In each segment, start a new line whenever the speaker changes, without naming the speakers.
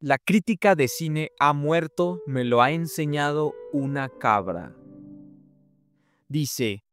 La crítica de cine ha muerto, me lo ha enseñado una cabra. Dice,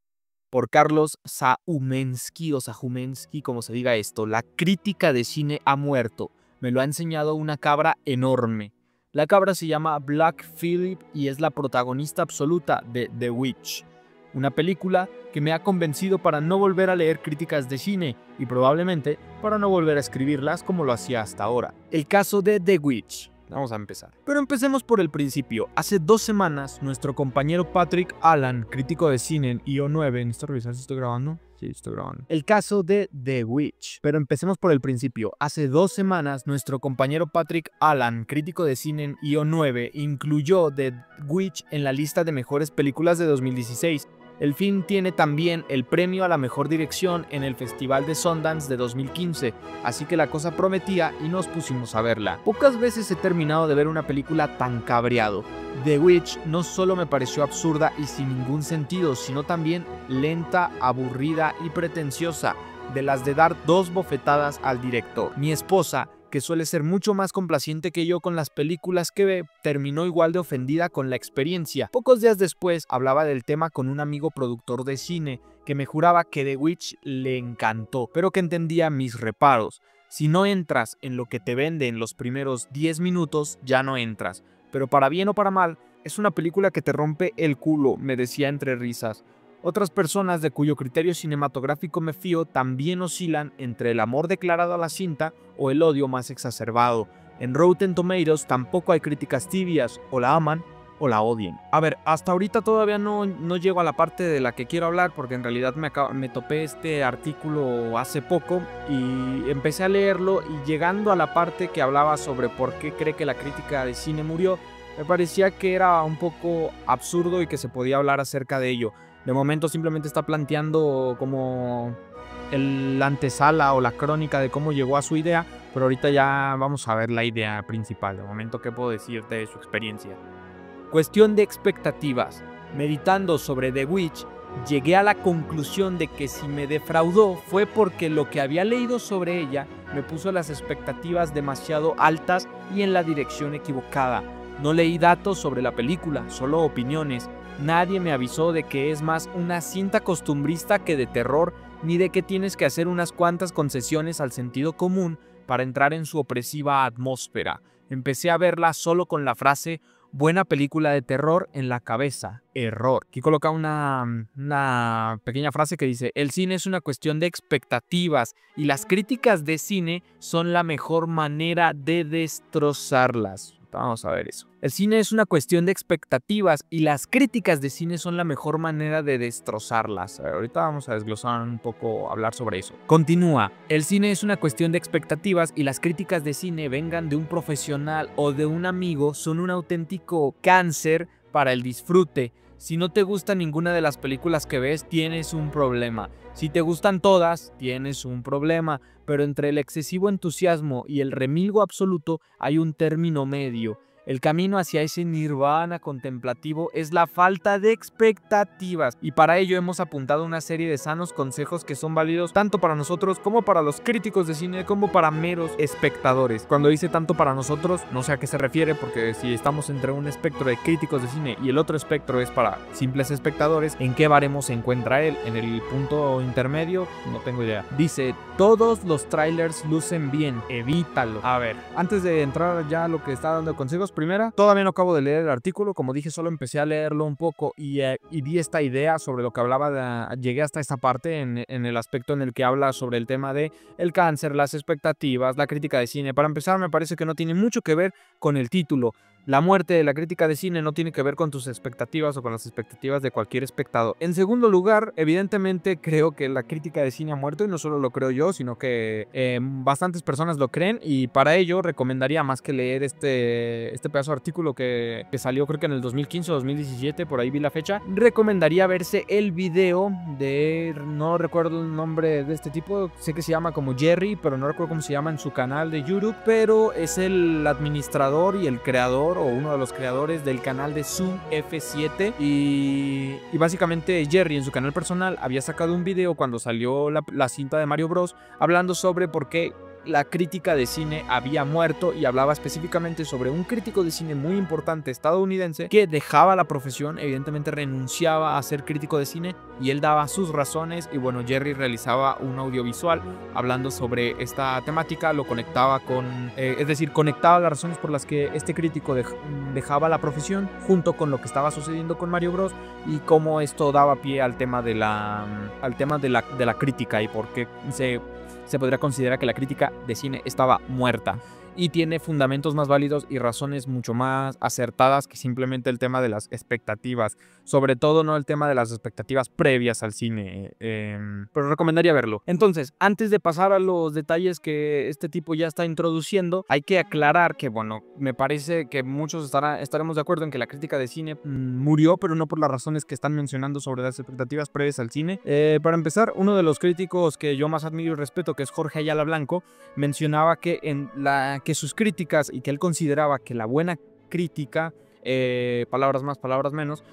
por Carlos Saumensky o Sajumensky, como se diga esto, la crítica de cine ha muerto, me lo ha enseñado una cabra enorme. La cabra se llama Black Phillip y es la protagonista absoluta de The Witch, una película que me ha convencido para no volver a leer críticas de cine y probablemente para no volver a escribirlas como lo hacía hasta ahora. El caso de The Witch. Vamos a empezar. Pero empecemos por el principio. Hace 2 semanas, nuestro compañero Patrick Allen, crítico de cine en IO9, ¿necesito revisar si estoy grabando? Sí, estoy grabando. El caso de The Witch. Pero empecemos por el principio. Hace 2 semanas, nuestro compañero Patrick Allen, crítico de cine en IO9, incluyó The Witch en la lista de mejores películas de 2016. El film tiene también el premio a la mejor dirección en el Festival de Sundance de 2015, así que la cosa prometía y nos pusimos a verla. Pocas veces he terminado de ver una película tan cabreado. The Witch no solo me pareció absurda y sin ningún sentido, sino también lenta, aburrida y pretenciosa, de las de dar 2 bofetadas al director. Mi esposa, que suele ser mucho más complaciente que yo con las películas que ve, terminó igual de ofendida con la experiencia. Pocos días después hablaba del tema con un amigo productor de cine que me juraba que The Witch le encantó, pero que entendía mis reparos. Si no entras en lo que te vende en los primeros 10 minutos, ya no entras. Pero para bien o para mal, es una película que te rompe el culo, me decía entre risas. Otras personas de cuyo criterio cinematográfico me fío también oscilan entre el amor declarado a la cinta o el odio más exacerbado. En Rotten Tomatoes tampoco hay críticas tibias, o la aman o la odian. A ver, hasta ahorita todavía no llego a la parte de la que quiero hablar porque en realidad me topé este artículo hace poco y empecé a leerlo, y llegando a la parte que hablaba sobre por qué cree que la crítica de cine murió, me parecía que era un poco absurdo y que se podía hablar acerca de ello. De momento simplemente está planteando como la antesala o la crónica de cómo llegó a su idea, pero ahorita ya vamos a ver la idea principal. De momento, ¿qué puedo decirte de su experiencia? Cuestión de expectativas. Meditando sobre The Witch, llegué a la conclusión de que si me defraudó fue porque lo que había leído sobre ella me puso las expectativas demasiado altas y en la dirección equivocada. No leí datos sobre la película, solo opiniones. Nadie me avisó de que es más una cinta costumbrista que de terror, ni de que tienes que hacer unas cuantas concesiones al sentido común para entrar en su opresiva atmósfera. Empecé a verla solo con la frase "buena película de terror" en la cabeza. Error. Aquí coloca una pequeña frase que dice: el cine es una cuestión de expectativas y las críticas de cine son la mejor manera de destrozarlas. Vamos a ver eso. El cine es una cuestión de expectativas y las críticas de cine son la mejor manera de destrozarlas. Ahorita vamos a desglosar un poco, hablar sobre eso. Continúa. El cine es una cuestión de expectativas y las críticas de cine, vengan de un profesional o de un amigo, son un auténtico cáncer para el disfrute. Si no te gusta ninguna de las películas que ves, tienes un problema. Si te gustan todas, tienes un problema. Pero entre el excesivo entusiasmo y el remilgo absoluto hay un término medio. El camino hacia ese nirvana contemplativo es la falta de expectativas, y para ello hemos apuntado una serie de sanos consejos que son válidos tanto para nosotros como para los críticos de cine como para meros espectadores. Cuando dice tanto para nosotros, no sé a qué se refiere, porque si estamos entre un espectro de críticos de cine y el otro espectro es para simples espectadores, ¿en qué baremo se encuentra él? ¿En el punto intermedio? No tengo idea. Dice: todos los trailers lucen bien, evítalo. A ver, antes de entrar ya a lo que está dando consejos, primera, todavía no acabo de leer el artículo, como dije, solo empecé a leerlo un poco y vi esta idea sobre lo que hablaba, llegué hasta esta parte en el aspecto en el que habla sobre el tema de el cáncer, las expectativas, la crítica de cine. Para empezar, me parece que no tiene mucho que ver con el título. La muerte de la crítica de cine no tiene que ver con tus expectativas o con las expectativas de cualquier espectador. En segundo lugar, evidentemente creo que la crítica de cine ha muerto, y no solo lo creo yo, sino que bastantes personas lo creen, y para ello recomendaría, más que leer este pedazo de artículo que salió creo que en el 2015 o 2017, por ahí vi la fecha, recomendaría verse el video de, no recuerdo el nombre de este tipo, sé que se llama como Jerry, pero no recuerdo cómo se llama en su canal de YouTube, pero es el administrador y el creador, o uno de los creadores del canal de Zoom F7, y básicamente Jerry en su canal personal había sacado un video cuando salió la cinta de Mario Bros, hablando sobre por qué la crítica de cine había muerto y hablaba específicamente sobre un crítico de cine muy importante estadounidense que dejaba la profesión, evidentemente renunciaba a ser crítico de cine y él daba sus razones y bueno, Jerry realizaba un audiovisual hablando sobre esta temática, lo conectaba con, es decir, conectaba las razones por las que este crítico dejaba la profesión junto con lo que estaba sucediendo con Mario Bros y cómo esto daba pie al tema de la crítica y por qué se podría considerar que la crítica de cine estaba muerta y tiene fundamentos más válidos y razones mucho más acertadas que simplemente el tema de las expectativas, sobre todo no el tema de las expectativas previas al cine, pero recomendaría verlo. Entonces, antes de pasar a los detalles que este tipo ya está introduciendo, hay que aclarar que, bueno, me parece que muchos estaremos de acuerdo en que la crítica de cine murió, pero no por las razones que están mencionando sobre las expectativas previas al cine. Para empezar, uno de los críticos que yo más admiro y respeto, que es Jorge Ayala Blanco, mencionaba que que sus críticas y que él consideraba que la buena crítica, palabras más, palabras menos,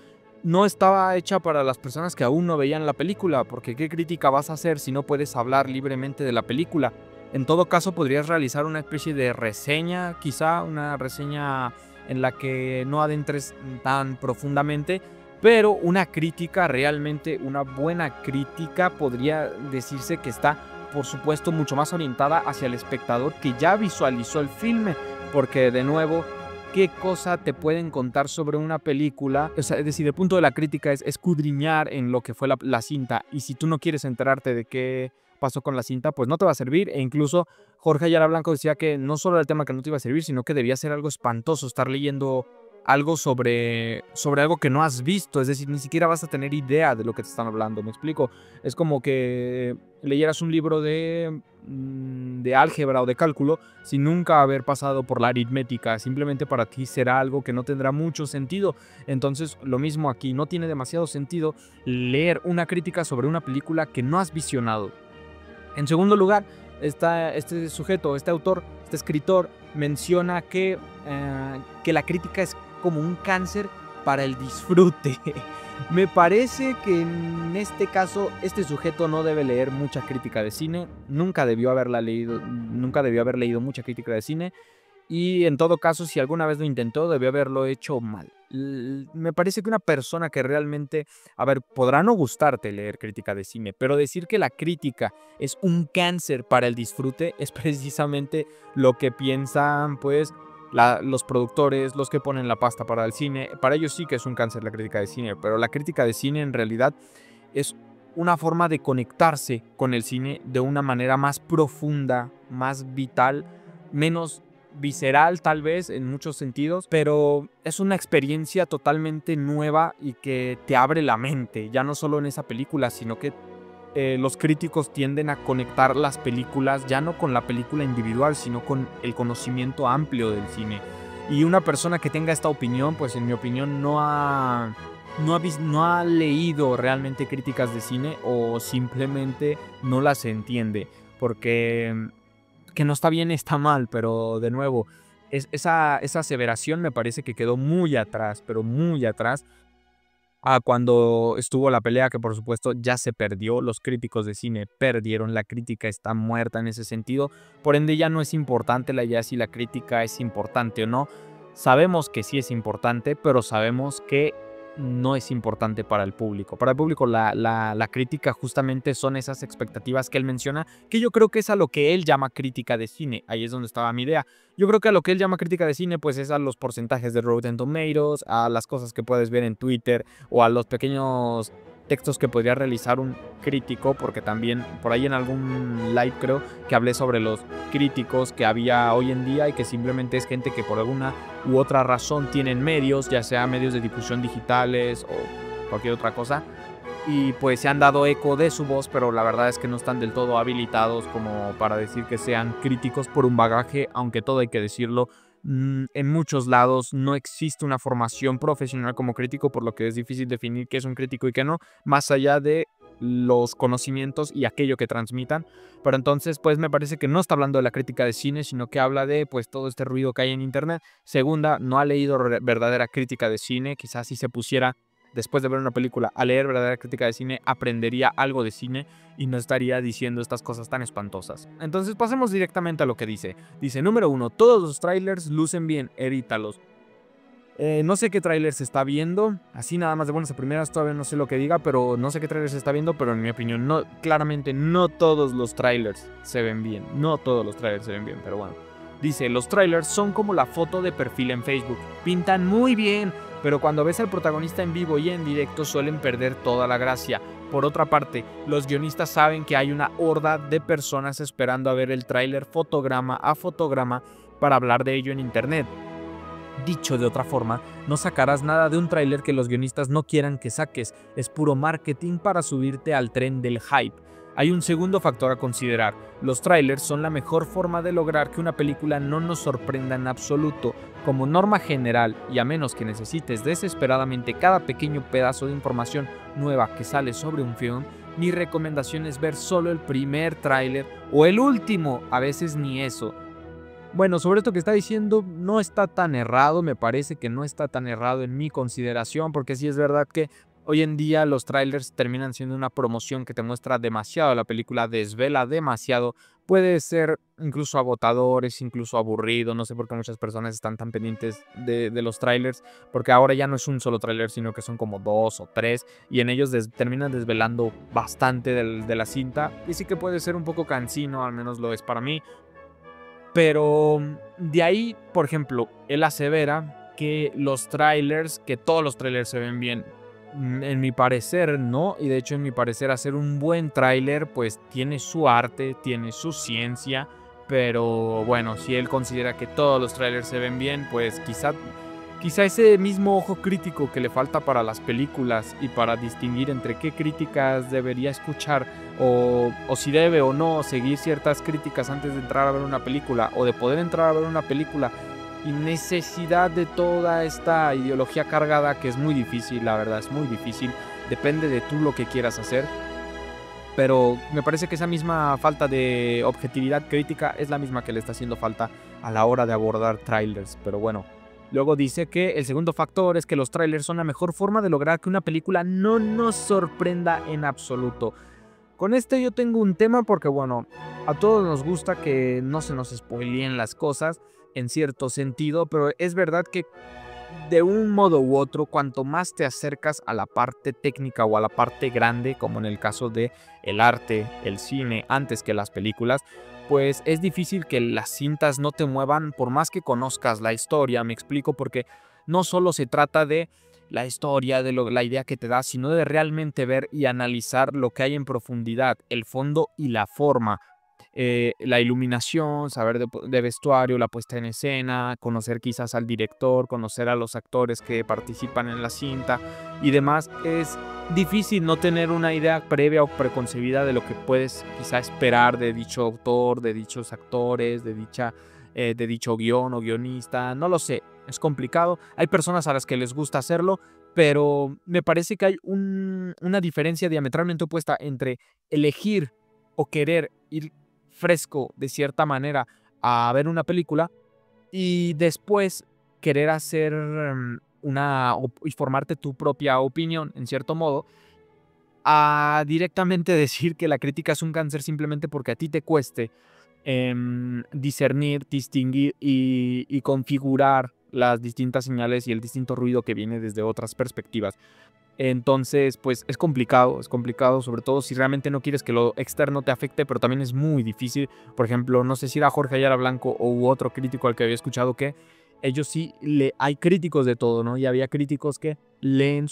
no estaba hecha para las personas que aún no veían la película, porque ¿qué crítica vas a hacer si no puedes hablar libremente de la película? En todo caso, podrías realizar una especie de reseña, quizá una reseña en la que no adentres tan profundamente, pero una crítica, realmente una buena crítica, podría decirse que está, por supuesto, mucho más orientada hacia el espectador que ya visualizó el filme, porque de nuevo, ¿qué cosa te pueden contar sobre una película? O sea, es decir, el punto de la crítica es escudriñar en lo que fue la cinta, y si tú no quieres enterarte de qué pasó con la cinta, pues no te va a servir. E incluso Jorge Ayala Blanco decía que no solo era el tema que no te iba a servir, sino que debía ser algo espantoso estar leyendo algo sobre algo que no has visto, es decir, ni siquiera vas a tener idea de lo que te están hablando, ¿me explico? Es como que leyeras un libro de álgebra o de cálculo sin nunca haber pasado por la aritmética, simplemente para ti será algo que no tendrá mucho sentido. Entonces, lo mismo aquí, no tiene demasiado sentido leer una crítica sobre una película que no has visionado. En segundo lugar, este sujeto, este autor, este escritor, menciona que la crítica es como un cáncer para el disfrute. Me parece que en este caso este sujeto no debe leer mucha crítica de cine, nunca debió haber leído mucha crítica de cine, y en todo caso, si alguna vez lo intentó, debió haberlo hecho mal. Me parece que una persona que realmente, a ver, podrá no gustarte leer crítica de cine, pero decir que la crítica es un cáncer para el disfrute es precisamente lo que piensan, pues, los productores, los que ponen la pasta para el cine. Para ellos sí que es un cáncer la crítica de cine, pero la crítica de cine en realidad es una forma de conectarse con el cine de una manera más profunda, más vital, menos visceral tal vez en muchos sentidos, pero es una experiencia totalmente nueva y que te abre la mente, ya no solo en esa película, sino que los críticos tienden a conectar las películas ya no con la película individual, sino con el conocimiento amplio del cine. Y una persona que tenga esta opinión, pues en mi opinión no ha leído realmente críticas de cine, o simplemente no las entiende, porque que no está bien, está mal, pero de nuevo, esa aseveración me parece que quedó muy atrás, pero muy atrás, a cuando estuvo la pelea, que por supuesto ya se perdió. Los críticos de cine perdieron, la crítica está muerta en ese sentido, por ende ya no es importante la idea si la crítica es importante o no. Sabemos que sí es importante, pero sabemos que no es importante para el público. Para el público la crítica justamente son esas expectativas que él menciona, que yo creo que es a lo que él llama crítica de cine. Ahí es donde estaba mi idea. Yo creo que a lo que él llama crítica de cine, pues es a los porcentajes de Rotten Tomatoes, a las cosas que puedes ver en Twitter, o a los pequeños textos que podría realizar un crítico, porque también por ahí en algún live creo que hablé sobre los críticos que había hoy en día y que simplemente es gente que por alguna u otra razón tienen medios, ya sea medios de difusión digitales o cualquier otra cosa, y pues se han dado eco de su voz, pero la verdad es que no están del todo habilitados como para decir que sean críticos por un bagaje, aunque todo hay que decirlo. En muchos lados no existe una formación profesional como crítico, por lo que es difícil definir qué es un crítico y qué no, más allá de los conocimientos y aquello que transmitan. Pero entonces, pues me parece que no está hablando de la crítica de cine, sino que habla de pues todo este ruido que hay en internet. Segunda, no ha leído verdadera crítica de cine. Quizás si se pusiera después de ver una película, a leer verdadera crítica de cine, aprendería algo de cine y no estaría diciendo estas cosas tan espantosas. Entonces pasemos directamente a lo que dice. Dice, número 1, todos los trailers lucen bien, evítalos. No sé qué trailer se está viendo, así nada más de buenas a primeras, todavía no sé lo que diga, pero no sé qué trailer se está viendo, pero en mi opinión, claramente no todos los trailers se ven bien, pero bueno. Dice, los trailers son como la foto de perfil en Facebook, pintan muy bien, pero cuando ves al protagonista en vivo y en directo suelen perder toda la gracia. Por otra parte, los guionistas saben que hay una horda de personas esperando a ver el tráiler fotograma a fotograma para hablar de ello en internet. Dicho de otra forma, no sacarás nada de un tráiler que los guionistas no quieran que saques, es puro marketing para subirte al tren del hype. Hay un segundo factor a considerar, los trailers son la mejor forma de lograr que una película no nos sorprenda en absoluto. Como norma general, y a menos que necesites desesperadamente cada pequeño pedazo de información nueva que sale sobre un film, mi recomendación es ver solo el primer tráiler o el último, a veces ni eso. Bueno, sobre esto que está diciendo no está tan errado, me parece que no está tan errado en mi consideración, porque sí es verdad que hoy en día los trailers terminan siendo una promoción que te muestra demasiado la película, desvela demasiado, puede ser incluso agotador, es incluso aburrido, no sé por qué muchas personas están tan pendientes de los trailers, porque ahora ya no es un solo trailer, sino que son como 2 o 3, y en ellos terminan desvelando bastante de la cinta, y sí que puede ser un poco cansino, al menos lo es para mí. Pero de ahí, por ejemplo, él asevera que que todos los trailers se ven bien. En mi parecer, no. Y de hecho, en mi parecer, hacer un buen tráiler, pues tiene su arte, tiene su ciencia. Pero bueno, si él considera que todos los trailers se ven bien, pues quizá ese mismo ojo crítico que le falta para las películas y para distinguir entre qué críticas debería escuchar o si debe o no seguir ciertas críticas antes de entrar a ver una película o de poder entrar a ver una película y necesidad de toda esta ideología cargada, que es muy difícil, la verdad es muy difícil, depende de tú lo que quieras hacer. Pero me parece que esa misma falta de objetividad crítica es la misma que le está haciendo falta a la hora de abordar trailers, pero bueno. Luego dice que el segundo factor es que los trailers son la mejor forma de lograr que una película no nos sorprenda en absoluto. Con este yo tengo un tema porque, bueno, a todos nos gusta que no se nos spoileen las cosas en cierto sentido, pero es verdad que de un modo u otro, cuanto más te acercas a la parte técnica o a la parte grande, como en el caso de el arte, el cine, antes que las películas, pues es difícil que las cintas no te muevan por más que conozcas la historia. Me explico, porque no solo se trata de la historia, de la idea que te da, sino de realmente ver y analizar lo que hay en profundidad, el fondo y la forma. La iluminación, saber de vestuario, la puesta en escena, conocer quizás al director, conocer a los actores que participan en la cinta y demás. Es difícil no tener una idea previa o preconcebida de lo que puedes quizá esperar de dicho autor, de dichos actores, de dicho guión o guionista. No lo sé, es complicado. Hay personas a las que les gusta hacerlo, pero me parece que hay una diferencia diametralmente opuesta entre elegir o querer ir fresco de cierta manera a ver una película y después querer hacer y formarte tu propia opinión en cierto modo, a directamente decir que la crítica es un cáncer simplemente porque a ti te cueste discernir, distinguir y configurar las distintas señales y el distinto ruido que viene desde otras perspectivas. Entonces, pues es complicado, sobre todo si realmente no quieres que lo externo te afecte, pero también es muy difícil. Por ejemplo, no sé si era Jorge Ayala Blanco u otro crítico al que había escuchado que ellos hay críticos de todo, ¿no? Y había críticos que leen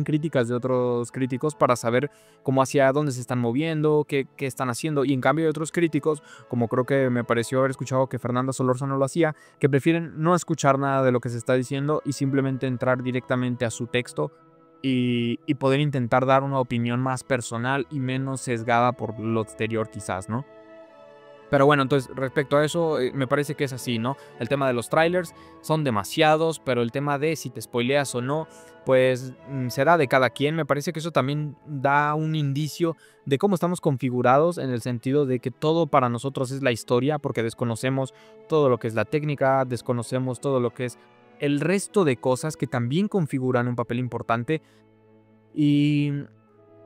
críticas de otros críticos para saber cómo hacia dónde se están moviendo, qué están haciendo. Y en cambio hay otros críticos, como creo que me pareció haber escuchado que Fernanda Solórzano lo hacía, que prefieren no escuchar nada de lo que se está diciendo y simplemente entrar directamente a su texto y poder intentar dar una opinión más personal y menos sesgada por lo exterior quizás, ¿no? Pero bueno, entonces respecto a eso, me parece que es así, ¿no? El tema de los trailers son demasiados, pero el tema de si te spoileas o no, pues será de cada quien. Me parece que eso también da un indicio de cómo estamos configurados, en el sentido de que todo para nosotros es la historia, porque desconocemos todo lo que es la técnica, desconocemos todo lo que es el resto de cosas que también configuran un papel importante. Y,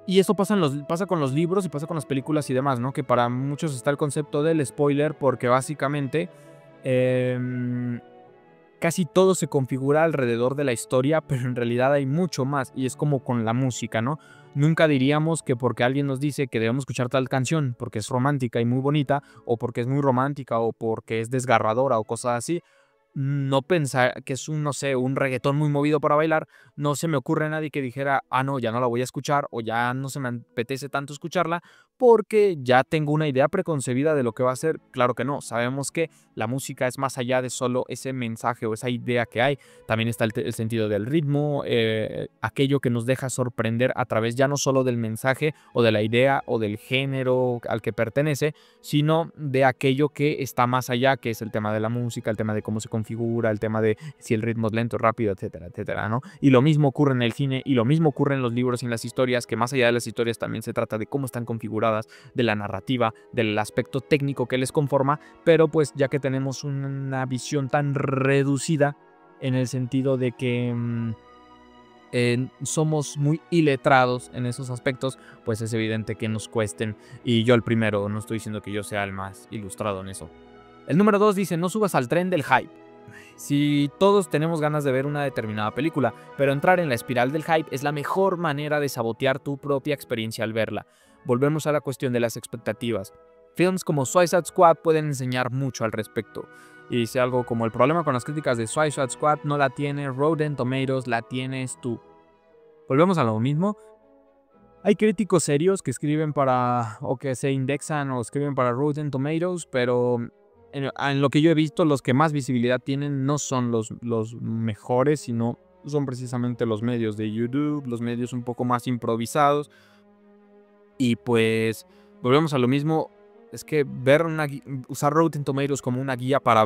y eso pasa con los libros y pasa con las películas y demás, ¿no? Que para muchos está el concepto del spoiler porque básicamente casi todo se configura alrededor de la historia, pero en realidad hay mucho más, y es como con la música, ¿no? Nunca diríamos que porque alguien nos dice que debemos escuchar tal canción porque es romántica y muy bonita, o porque es muy romántica, o porque es desgarradora, o cosas así, no pensar que es un, no sé, un reggaetón muy movido para bailar, no se me ocurre a nadie que dijera, ah, no, ya no la voy a escuchar, o ya no se me apetece tanto escucharla, porque ya tengo una idea preconcebida de lo que va a ser. Claro que no, sabemos que la música es más allá de solo ese mensaje o esa idea que hay. También está el sentido del ritmo, aquello que nos deja sorprender a través ya no solo del mensaje o de la idea o del género al que pertenece, sino de aquello que está más allá, que es el tema de la música, el tema de cómo se configura, el tema de si el ritmo es lento, rápido, etcétera, etcétera, ¿no? Y lo mismo ocurre en el cine, y lo mismo ocurre en los libros y en las historias, que más allá de las historias también se trata de cómo están configuradas, de la narrativa, del aspecto técnico que les conforma, pero pues ya que tenemos una visión tan reducida en el sentido de que somos muy iletrados en esos aspectos, pues es evidente que nos cuesten, y yo el primero, no estoy diciendo que yo sea el más ilustrado en eso. El número 2 dice, no subas al tren del hype. Si todos tenemos ganas de ver una determinada película, pero entrar en la espiral del hype es la mejor manera de sabotear tu propia experiencia al verla. Volvemos a la cuestión de las expectativas. Films como Suicide Squad pueden enseñar mucho al respecto. Y dice algo como, el problema con las críticas de Suicide Squad no la tiene Rotten Tomatoes, la tienes tú. Volvemos a lo mismo. Hay críticos serios que escriben para, o que se indexan o escriben para Rotten Tomatoes, pero en lo que yo he visto, los que más visibilidad tienen no son los mejores, sino son precisamente los medios de YouTube, los medios un poco más improvisados. Y pues volvemos a lo mismo. Es que usar Rotten Tomatoes como una guía para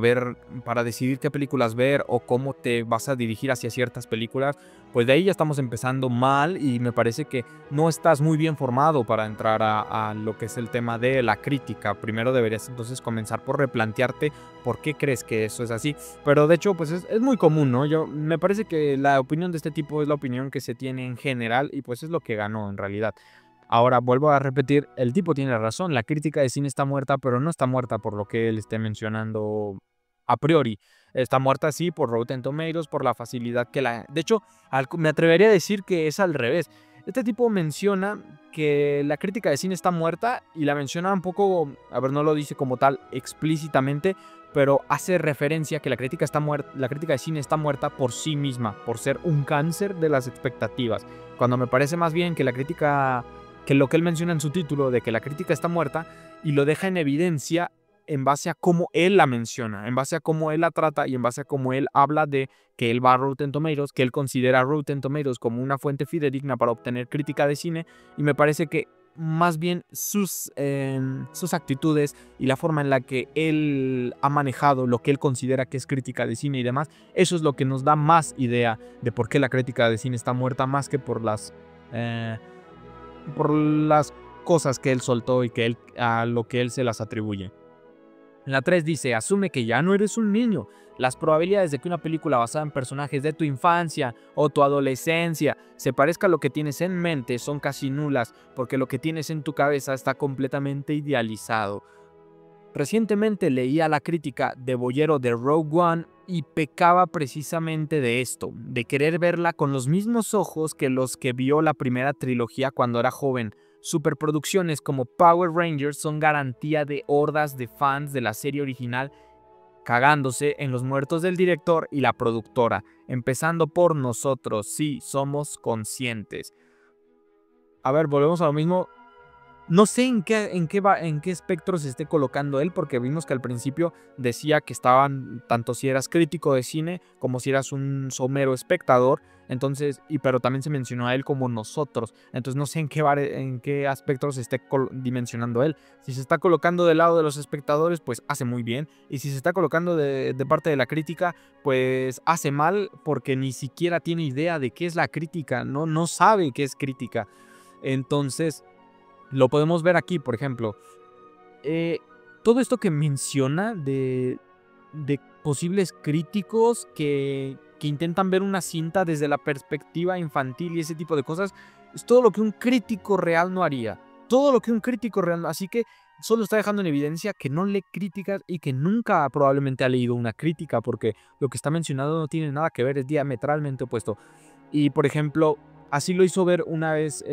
decidir qué películas ver o cómo te vas a dirigir hacia ciertas películas, pues de ahí ya estamos empezando mal, y me parece que no estás muy bien formado para entrar a lo que es el tema de la crítica. Primero deberías entonces comenzar por replantearte por qué crees que eso es así. Pero de hecho, pues es muy común, ¿no? Me parece que la opinión de este tipo es la opinión que se tiene en general, y pues es lo que ganó en realidad. Ahora, vuelvo a repetir, el tipo tiene razón, la crítica de cine está muerta, pero no está muerta por lo que él esté mencionando a priori. Está muerta, sí, por Rotten Tomatoes, por la facilidad que la... De hecho, me atrevería a decir que es al revés. Este tipo menciona que la crítica de cine está muerta, y la menciona un poco, a ver, no lo dice como tal explícitamente, pero hace referencia a que la crítica de cine está muerta por sí misma, por ser un cáncer de las expectativas. Cuando me parece más bien que lo que él menciona en su título de que la crítica está muerta, y lo deja en evidencia en base a cómo él la menciona, en base a cómo él la trata, y en base a cómo él habla de que él va a Rotten Tomatoes, que él considera Rotten Tomatoes como una fuente fidedigna para obtener crítica de cine. Y me parece que más bien sus actitudes y la forma en la que él ha manejado lo que él considera que es crítica de cine y demás, eso es lo que nos da más idea de por qué la crítica de cine está muerta, más que por las cosas que él soltó y que a lo que él se las atribuye. La 3 dice, asume que ya no eres un niño. Las probabilidades de que una película basada en personajes de tu infancia o tu adolescencia se parezca a lo que tienes en mente son casi nulas, porque lo que tienes en tu cabeza está completamente idealizado. Recientemente leía la crítica de Boyero de Rogue One y pecaba precisamente de esto, de querer verla con los mismos ojos que los que vio la primera trilogía cuando era joven. Superproducciones como Power Rangers son garantía de hordas de fans de la serie original cagándose en los muertos del director y la productora, empezando por nosotros, sí, somos conscientes. A ver, volvemos a lo mismo. No sé en qué espectro se esté colocando él, porque vimos que al principio decía que estaban, tanto si eras crítico de cine como si eras un somero espectador, entonces, pero también se mencionó a él como nosotros, entonces no sé en qué aspecto se esté dimensionando él. Si se está colocando del lado de los espectadores, pues hace muy bien, y si se está colocando de parte de la crítica, pues hace mal, porque ni siquiera tiene idea de qué es la crítica, no sabe qué es crítica. Entonces lo podemos ver aquí, por ejemplo. Todo esto que menciona de posibles críticos que que intentan ver una cinta desde la perspectiva infantil y ese tipo de cosas, es todo lo que un crítico real no haría. Todo lo que un crítico real no. Así que solo está dejando en evidencia que no lee críticas y que nunca probablemente ha leído una crítica, porque lo que está mencionado no tiene nada que ver, es diametralmente opuesto. Y por ejemplo, así lo hizo ver una vez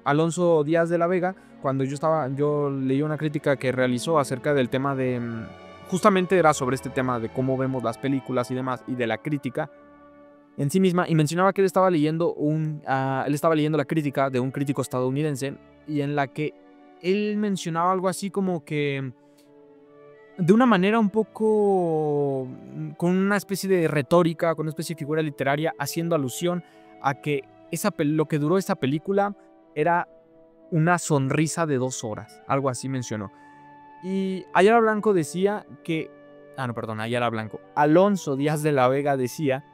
Alonso Díaz de la Vega, cuando yo leí una crítica que realizó acerca del tema de, justamente era sobre este tema de cómo vemos las películas y demás, y de la crítica en sí misma, y mencionaba que él estaba leyendo la crítica de un crítico estadounidense, y en la que él mencionaba algo así como que de una manera un poco con una especie de retórica, con una especie de figura literaria, haciendo alusión a que lo que duró esa película era una sonrisa de 2 horas, algo así mencionó. Y Ayala Blanco decía que, no, perdón, Ayala Blanco, Alonso Díaz de la Vega decía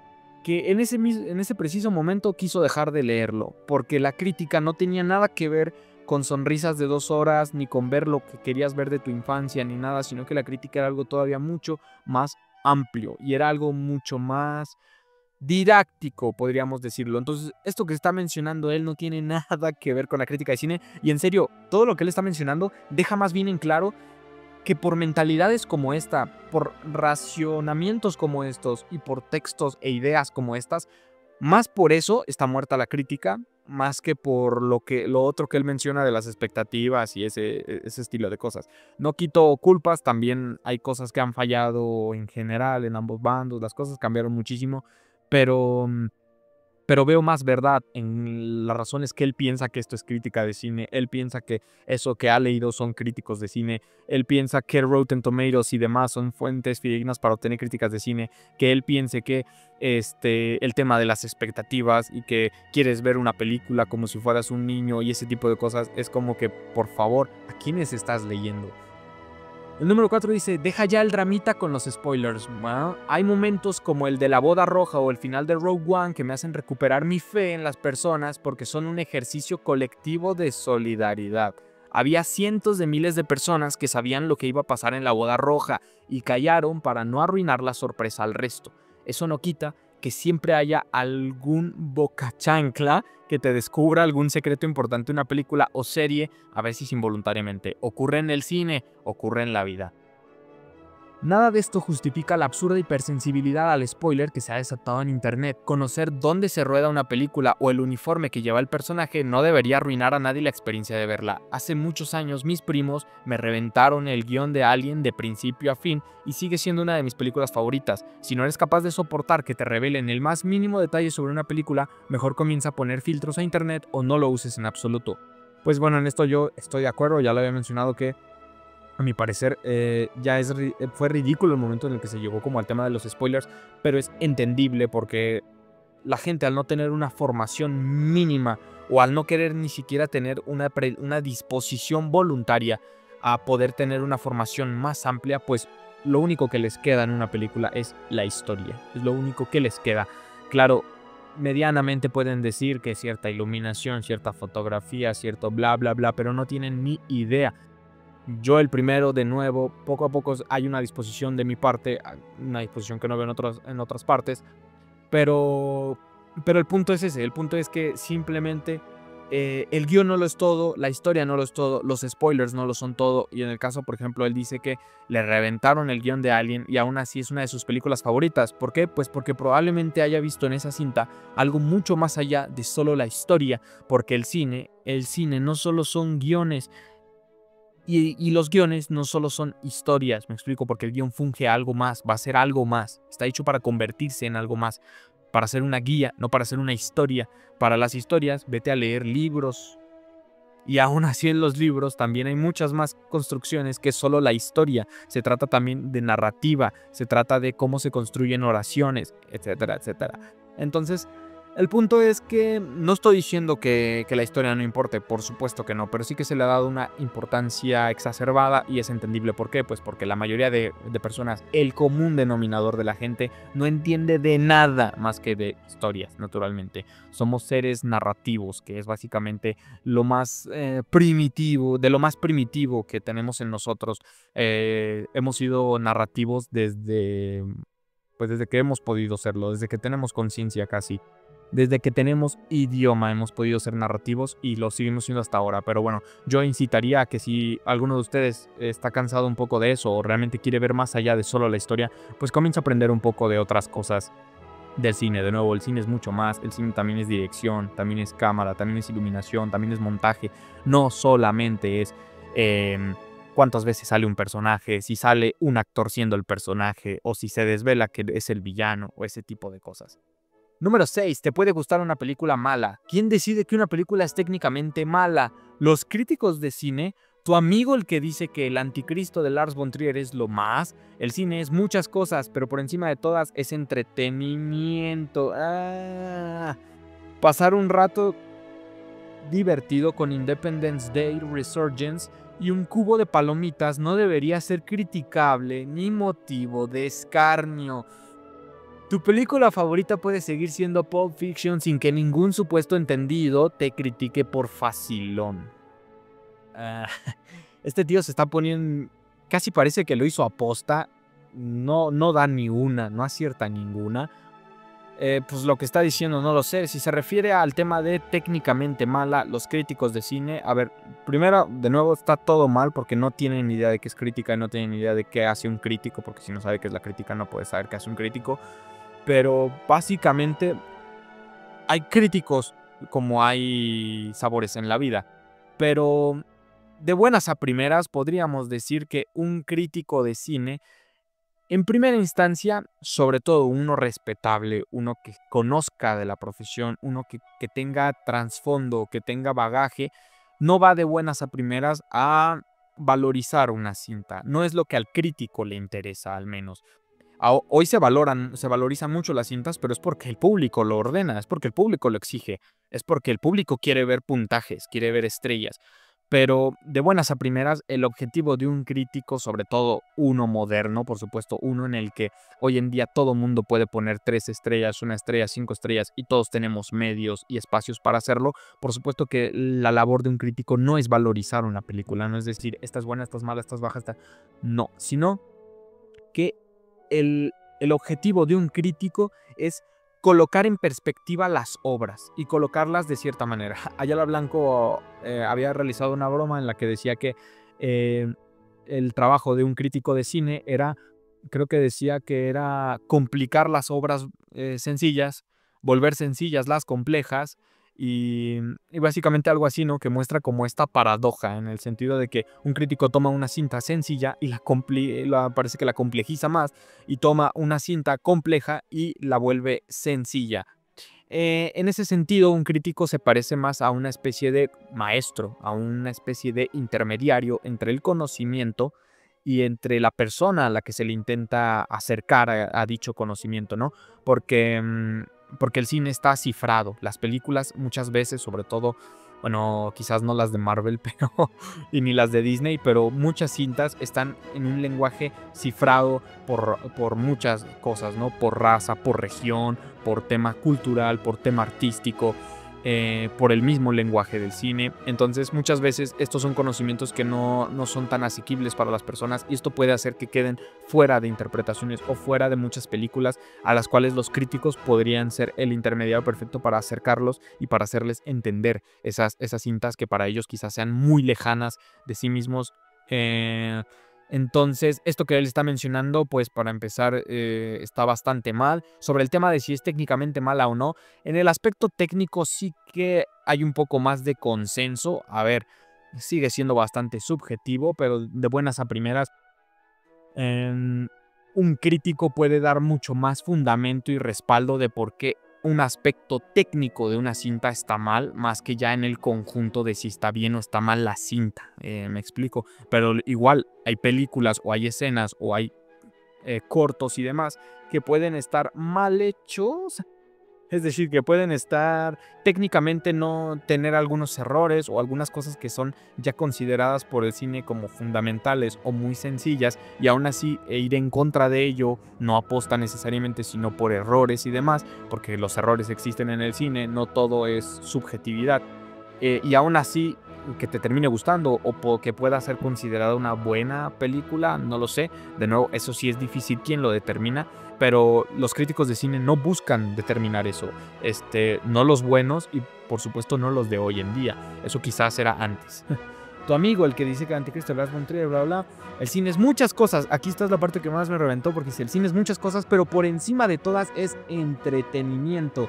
que en ese preciso momento quiso dejar de leerlo, porque la crítica no tenía nada que ver con sonrisas de 2 horas, ni con ver lo que querías ver de tu infancia, ni nada, sino que la crítica era algo todavía mucho más amplio y era algo mucho más didáctico, podríamos decirlo. Entonces, esto que está mencionando él no tiene nada que ver con la crítica de cine, y en serio, todo lo que él está mencionando deja más bien en claro que por mentalidades como esta, por racionamientos como estos y por textos e ideas como estas, más por eso está muerta la crítica, más que por lo otro que él menciona de las expectativas y ese estilo de cosas. No quito culpas, también hay cosas que han fallado en general en ambos bandos, las cosas cambiaron muchísimo, pero veo más verdad en las razones que él piensa que esto es crítica de cine, él piensa que eso que ha leído son críticos de cine, él piensa que Rotten Tomatoes y demás son fuentes fidedignas para obtener críticas de cine, que él piense que el tema de las expectativas y que quieres ver una película como si fueras un niño y ese tipo de cosas, es como que, por favor, ¿a quiénes estás leyendo? El número 4 dice, deja ya el dramita con los spoilers. Bueno, hay momentos como el de la boda roja o el final de Rogue One que me hacen recuperar mi fe en las personas porque son un ejercicio colectivo de solidaridad. Había cientos de miles de personas que sabían lo que iba a pasar en la boda roja y callaron para no arruinar la sorpresa al resto. Eso no quita que siempre haya algún bocachancla que te descubra algún secreto importante en una película o serie, a veces involuntariamente. Ocurre en el cine, ocurre en la vida. Nada de esto justifica la absurda hipersensibilidad al spoiler que se ha desatado en internet. Conocer dónde se rueda una película o el uniforme que lleva el personaje no debería arruinar a nadie la experiencia de verla. Hace muchos años mis primos me reventaron el guión de Alien de principio a fin y sigue siendo una de mis películas favoritas. Si no eres capaz de soportar que te revelen el más mínimo detalle sobre una película, mejor comienza a poner filtros a internet o no lo uses en absoluto. Pues bueno, en esto yo estoy de acuerdo, ya lo había mencionado que a mi parecer, fue ridículo el momento en el que se llegó como al tema de los spoilers, pero es entendible porque la gente, al no tener una formación mínima o al no querer ni siquiera tener una disposición voluntaria a poder tener una formación más amplia, pues lo único que les queda en una película es la historia, es lo único que les queda. Claro, medianamente pueden decir que cierta iluminación, cierta fotografía, cierto bla bla bla, pero no tienen ni idea. Yo el primero, de nuevo, poco a poco hay una disposición de mi parte, una disposición que no veo en otras partes, pero el punto es ese, el punto es que simplemente el guión no lo es todo, la historia no lo es todo, los spoilers no lo son todo, y en el caso, por ejemplo, él dice que le reventaron el guión de Alien y aún así es una de sus películas favoritas. ¿Por qué? Pues porque probablemente haya visto en esa cinta algo mucho más allá de solo la historia, porque el cine no solo son guiones, y los guiones no solo son historias, me explico, porque el guión funge algo más, va a ser algo más, está hecho para convertirse en algo más, para ser una guía, no para ser una historia. Para las historias, vete a leer libros. Y aún así en los libros también hay muchas más construcciones que solo la historia. Se trata también de narrativa, se trata de cómo se construyen oraciones, etcétera, etcétera. Entonces, el punto es que no estoy diciendo que la historia no importe, por supuesto que no, pero sí que se le ha dado una importancia exacerbada y es entendible. ¿Por qué? Pues porque la mayoría de personas, el común denominador de la gente, no entiende de nada más que de historias, naturalmente. Somos seres narrativos, que es básicamente lo más primitivo, de lo más primitivo que tenemos en nosotros. Hemos sido narrativos desde Pues desde que hemos podido serlo, desde que tenemos conciencia casi. Desde que tenemos idioma hemos podido ser narrativos y lo seguimos siendo hasta ahora. Pero bueno, yo incitaría a que si alguno de ustedes está cansado un poco de eso o realmente quiere ver más allá de solo la historia, pues comienza a aprender un poco de otras cosas del cine. De nuevo, el cine es mucho más. El cine también es dirección, también es cámara, también es iluminación, también es montaje. No solamente es cuántas veces sale un personaje, si sale un actor siendo el personaje o si se desvela que es el villano o ese tipo de cosas. Número 6. ¿Te puede gustar una película mala? ¿Quién decide que una película es técnicamente mala? ¿Los críticos de cine? ¿Tu amigo el que dice que El Anticristo de Lars von Trier es lo más? El cine es muchas cosas, pero por encima de todas es entretenimiento. Pasar un rato divertido con Independence Day, Resurgence y un cubo de palomitas no debería ser criticable ni motivo de escarnio. Tu película favorita puede seguir siendo Pulp Fiction sin que ningún supuesto entendido te critique por facilón. Este tío se está poniendo... Casi parece que lo hizo aposta. No da ni una, no acierta ninguna. Pues lo que está diciendo no lo sé. Si se refiere al tema de técnicamente mala, los críticos de cine... A ver, primero, de nuevo, está todo mal porque no tienen ni idea de qué es crítica y no tienen ni idea de qué hace un crítico, porque si no sabe qué es la crítica no puede saber qué hace un crítico. Pero básicamente hay críticos como hay sabores en la vida. Pero de buenas a primeras podríamos decir que un crítico de cine, en primera instancia, sobre todo uno respetable, uno que conozca de la profesión, uno que tenga trasfondo, que tenga bagaje, no va de buenas a primeras a valorizar una cinta. No es lo que al crítico le interesa, al menos. Hoy se valorizan mucho las cintas, pero es porque el público lo ordena, es porque el público lo exige, es porque el público quiere ver puntajes, quiere ver estrellas. Pero de buenas a primeras, el objetivo de un crítico, sobre todo uno moderno, por supuesto, uno en el que hoy en día todo mundo puede poner 3 estrellas, 1 estrella, 5 estrellas y todos tenemos medios y espacios para hacerlo, por supuesto que la labor de un crítico no es valorizar una película, no es decir, esta es buena, esta es mala, esta es baja, esta... No, sino que el objetivo de un crítico es colocar en perspectiva las obras y colocarlas de cierta manera. Ayala Blanco había realizado una broma en la que decía que el trabajo de un crítico de cine era, creo que decía que era complicar las obras sencillas, volver sencillas las complejas y básicamente algo así, ¿no? Que muestra como esta paradoja en el sentido de que un crítico toma una cinta sencilla y parece que la complejiza más y toma una cinta compleja y la vuelve sencilla. En ese sentido, un crítico se parece más a una especie de maestro, a una especie de intermediario entre el conocimiento y entre la persona a la que se le intenta acercar a dicho conocimiento, ¿no? Porque el cine está cifrado. Las películas muchas veces, sobre todo, bueno, quizás no las de Marvel, pero y ni las de Disney, pero muchas cintas están en un lenguaje cifrado por muchas cosas, ¿no? Por raza, por región, por tema cultural, por tema artístico, por el mismo lenguaje del cine. Entonces muchas veces estos son conocimientos que no son tan asequibles para las personas y esto puede hacer que queden fuera de interpretaciones o fuera de muchas películas a las cuales los críticos podrían ser el intermediario perfecto para acercarlos y para hacerles entender esas cintas que para ellos quizás sean muy lejanas de sí mismos. Entonces, esto que él está mencionando, pues para empezar, está bastante mal. Sobre el tema de si es técnicamente mala o no, en el aspecto técnico sí que hay un poco más de consenso. A ver, sigue siendo bastante subjetivo, pero de buenas a primeras, un crítico puede dar mucho más fundamento y respaldo de por qué un aspecto técnico de una cinta está mal, más que ya en el conjunto de si está bien o está mal la cinta. Me explico. Pero igual hay películas o hay escenas o hay cortos y demás que pueden estar mal hechos. Es decir, que pueden estar técnicamente no tener algunos errores o algunas cosas que son ya consideradas por el cine como fundamentales o muy sencillas y aún así ir en contra de ello no aposta necesariamente sino por errores y demás, porque los errores existen en el cine, no todo es subjetividad. Y aún así que te termine gustando o que pueda ser considerada una buena película, no lo sé. De nuevo, eso sí es difícil quién lo determina, pero los críticos de cine no buscan determinar eso. No los buenos y por supuesto no los de hoy en día. Eso quizás era antes. Tu amigo, el que dice que Anticristo, Lars von Trier, bla, bla. El cine es muchas cosas. Aquí está la parte que más me reventó porque dice, el cine es muchas cosas, pero por encima de todas es entretenimiento.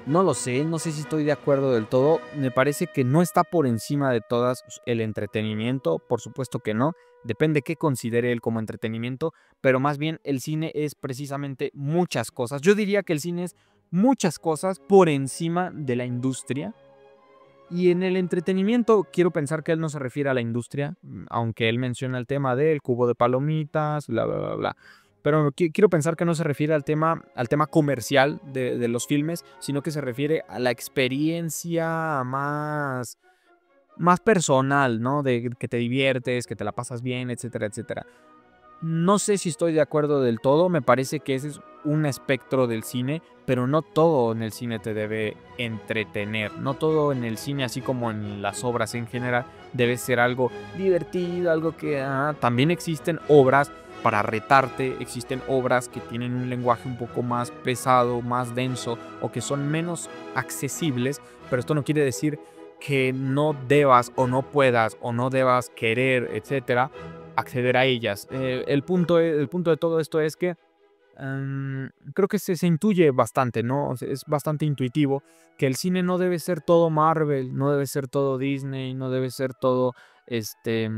No lo sé, no sé si estoy de acuerdo del todo. Me parece que no está por encima de todas el entretenimiento, por supuesto que no. Depende qué considere él como entretenimiento, pero más bien el cine es precisamente muchas cosas. Yo diría que el cine es muchas cosas por encima de la industria. Y en el entretenimiento quiero pensar que él no se refiere a la industria, aunque él menciona el tema del cubo de palomitas, bla, bla, bla, bla. Pero quiero pensar que no se refiere al tema comercial de los filmes, sino que se refiere a la experiencia más personal, ¿no? De que te diviertes, que te la pasas bien, etcétera, etcétera. No sé si estoy de acuerdo del todo, me parece que ese es un espectro del cine, pero no todo en el cine te debe entretener, no todo en el cine, así como en las obras en general, debe ser algo divertido, algo que... También existen obras para retarte, existen obras que tienen un lenguaje un poco más pesado, más denso, o que son menos accesibles, pero esto no quiere decir que no debas o no puedas o no debas querer, etcétera, acceder a ellas. El punto de todo esto es que creo que se intuye bastante, ¿no? Es bastante intuitivo que el cine no debe ser todo Marvel, no debe ser todo Disney, no debe ser todo ese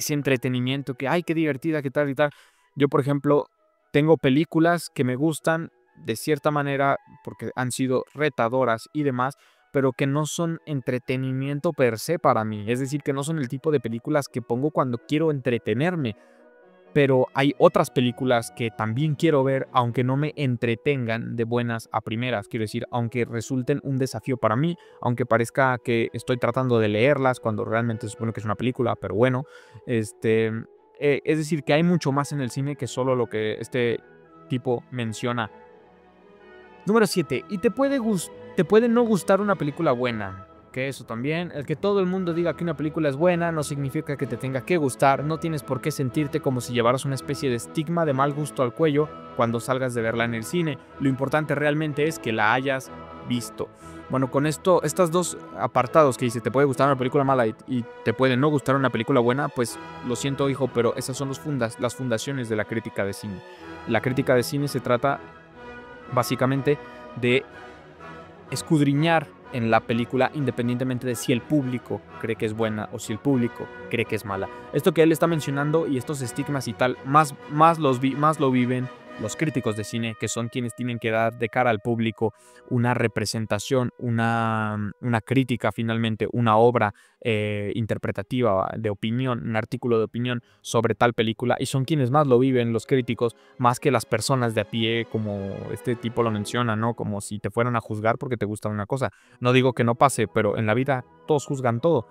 entretenimiento que, ay, qué divertida, qué tal y tal. Yo, por ejemplo, tengo películas que me gustan de cierta manera porque han sido retadoras y demás, pero que no son entretenimiento per se para mí. Es decir, que no son el tipo de películas que pongo cuando quiero entretenerme. Pero hay otras películas que también quiero ver, aunque no me entretengan de buenas a primeras. Quiero decir, aunque resulten un desafío para mí, aunque parezca que estoy tratando de leerlas cuando realmente se supone que es una película, pero bueno. Es decir, que hay mucho más en el cine que solo lo que este tipo menciona. Número 7. Y te puede no gustar una película buena. Que eso también. El que todo el mundo diga que una película es buena no significa que te tenga que gustar. No tienes por qué sentirte como si llevaras una especie de estigma de mal gusto al cuello cuando salgas de verla en el cine. Lo importante realmente es que la hayas visto. Bueno, con estos dos apartados que dice te puede gustar una película mala y te puede no gustar una película buena, pues lo siento, hijo, pero esas son las fundaciones de la crítica de cine. La crítica de cine se trata básicamente de escudriñar en la película independientemente de si el público cree que es buena o si el público cree que es mala. Esto que él está mencionando y estos estigmas y tal, más lo viven los críticos de cine, que son quienes tienen que dar de cara al público una representación, una crítica finalmente, una obra interpretativa de opinión, un artículo de opinión sobre tal película, y son quienes más lo viven, los críticos, más que las personas de a pie, como este tipo lo menciona, ¿no? Como si te fueran a juzgar porque te gusta una cosa. No digo que no pase, pero en la vida todos juzgan todo.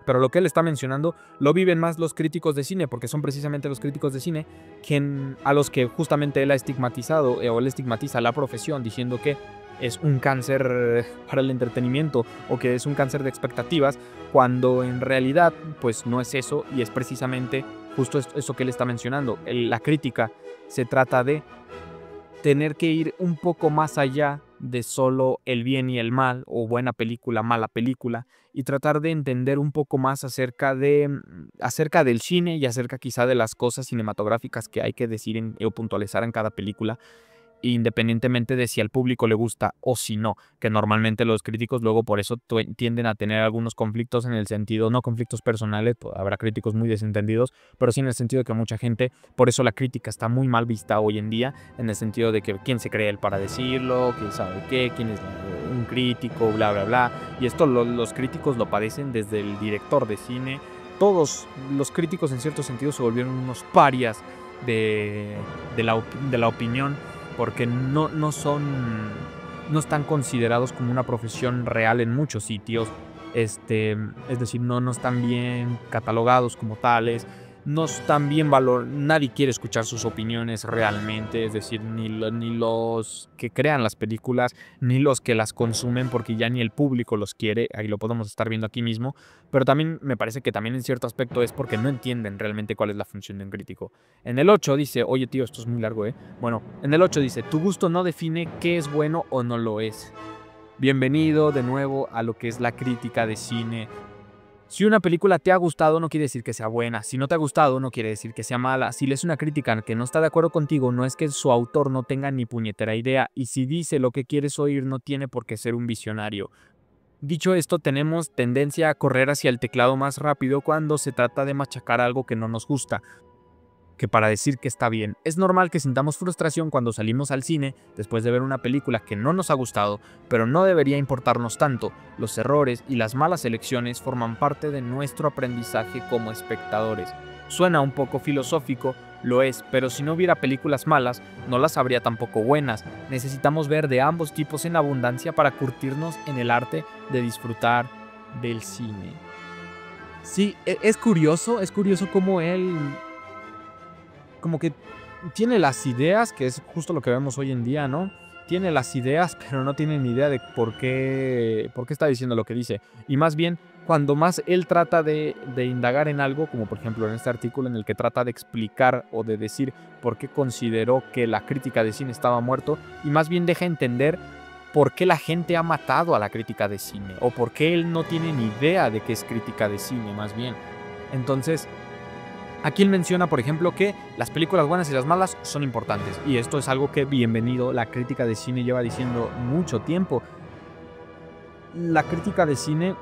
Pero lo que él está mencionando lo viven más los críticos de cine, porque son precisamente los críticos de cine a los que justamente él ha estigmatizado o él estigmatiza la profesión diciendo que es un cáncer para el entretenimiento o que es un cáncer de expectativas, cuando en realidad pues no es eso y es precisamente justo eso que él está mencionando. La crítica se trata de tener que ir un poco más allá de solo el bien y el mal, o buena película, mala película, y tratar de entender un poco más acerca del cine y acerca quizá de las cosas cinematográficas que hay que decir o puntualizar en cada película, independientemente de si al público le gusta o si no, que normalmente los críticos luego por eso tienden a tener algunos conflictos en el sentido, no conflictos personales, pues habrá críticos muy desentendidos, pero sí en el sentido de que mucha gente, por eso la crítica está muy mal vista hoy en día, en el sentido de que quién se cree él para decirlo, quién sabe qué, quién es un crítico, bla, bla, bla, y esto los críticos lo padecen desde el director de cine. Todos los críticos en cierto sentido se volvieron unos parias de la opinión, porque no están considerados como una profesión real en muchos sitios. Es decir, no están bien catalogados como tales. no están bien nadie quiere escuchar sus opiniones realmente, es decir, ni los que crean las películas, ni los que las consumen, porque ya ni el público los quiere, ahí lo podemos estar viendo aquí mismo, pero también me parece que también en cierto aspecto es porque no entienden realmente cuál es la función de un crítico. En el 8 dice, oye tío, esto es muy largo, Bueno, en el 8 dice, tu gusto no define qué es bueno o no lo es. Bienvenido de nuevo a lo que es la crítica de cine. Si una película te ha gustado, no quiere decir que sea buena. Si no te ha gustado, no quiere decir que sea mala. Si lees una crítica que no está de acuerdo contigo, no es que su autor no tenga ni puñetera idea. Y si dice lo que quieres oír, no tiene por qué ser un visionario. Dicho esto, tenemos tendencia a correr hacia el teclado más rápido cuando se trata de machacar algo que no nos gusta, que para decir que está bien. Es normal que sintamos frustración cuando salimos al cine después de ver una película que no nos ha gustado, pero no debería importarnos tanto. Los errores y las malas elecciones forman parte de nuestro aprendizaje como espectadores. Suena un poco filosófico, lo es, pero si no hubiera películas malas, no las habría tampoco buenas. Necesitamos ver de ambos tipos en abundancia para curtirnos en el arte de disfrutar del cine. Sí, es curioso cómo él como que tiene las ideas, que es justo lo que vemos hoy en día, ¿no? Tiene las ideas, pero no tiene ni idea de por qué está diciendo lo que dice. Y más bien, cuando más él trata de indagar en algo, como por ejemplo en este artículo en el que trata de explicar o de decir por qué consideró que la crítica de cine estaba muerto, y más bien deja entender por qué la gente ha matado a la crítica de cine, o por qué él no tiene ni idea de qué es crítica de cine, más bien. Entonces, aquí él menciona, por ejemplo, que las películas buenas y las malas son importantes. Y esto es algo que, bienvenido, la crítica de cine lleva diciendo mucho tiempo. La crítica de cine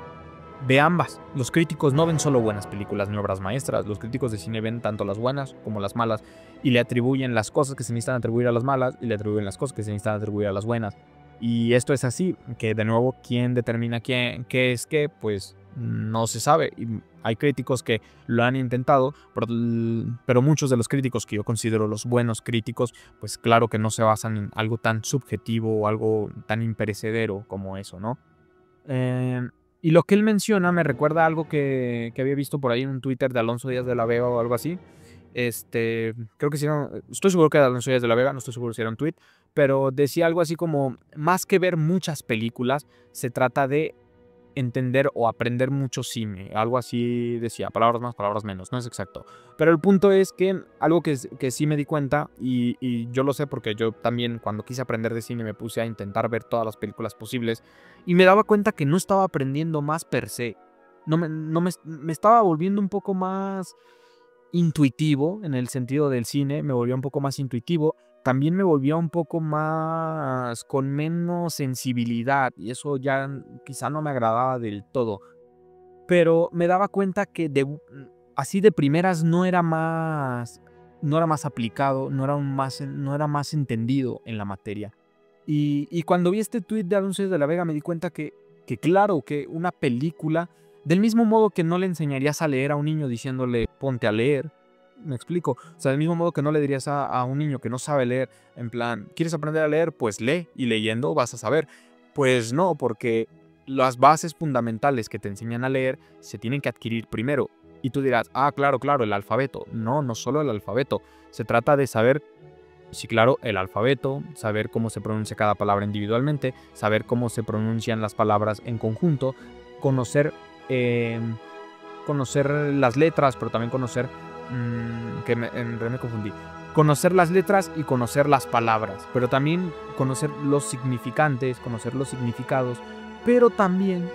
ve ambas. Los críticos no ven solo buenas películas ni obras maestras. Los críticos de cine ven tanto las buenas como las malas. Y le atribuyen las cosas que se necesitan atribuir a las malas y le atribuyen las cosas que se necesitan atribuir a las buenas. Y esto es así, que de nuevo, ¿quién determina qué es qué? Pues no se sabe. Y hay críticos que lo han intentado, pero muchos de los críticos que yo considero los buenos críticos, pues claro que no se basan en algo tan subjetivo o algo tan imperecedero como eso, ¿no? Y lo que él menciona me recuerda a algo que había visto por ahí en un Twitter de Alonso Díaz de la Vega o algo así. Creo que sí, estoy seguro que era Alonso Díaz de la Vega, no estoy seguro si era un tweet, pero decía algo así como, más que ver muchas películas, se trata de entender o aprender mucho cine, algo así decía, palabras más, palabras menos, no es exacto. Pero el punto es que algo que sí me di cuenta, y yo lo sé porque yo también cuando quise aprender de cine me puse a intentar ver todas las películas posibles, y me daba cuenta que no estaba aprendiendo más per se, me estaba volviendo un poco más intuitivo en el sentido del cine, me volvió un poco más intuitivo, también me volvió un poco más con menos sensibilidad y eso ya quizá no me agradaba del todo, pero me daba cuenta que así de primeras no era más aplicado, no era más entendido en la materia. Y cuando vi este tweet de Alonso de la Vega me di cuenta que claro, que una película, del mismo modo que no le enseñarías a leer a un niño diciéndole ponte a leer, me explico, o sea, del mismo modo que no le dirías a un niño que no sabe leer, en plan, ¿quieres aprender a leer? Pues lee, y leyendo vas a saber. Pues no, porque las bases fundamentales que te enseñan a leer se tienen que adquirir primero. Y tú dirás, claro, el alfabeto. No, no solo el alfabeto, se trata de saber. Sí, claro, el alfabeto, saber cómo se pronuncia cada palabra individualmente, saber cómo se pronuncian las palabras en conjunto, conocer las letras, pero también conocer, me confundí, conocer las letras y conocer las palabras, pero también conocer los significantes, conocer los significados, pero también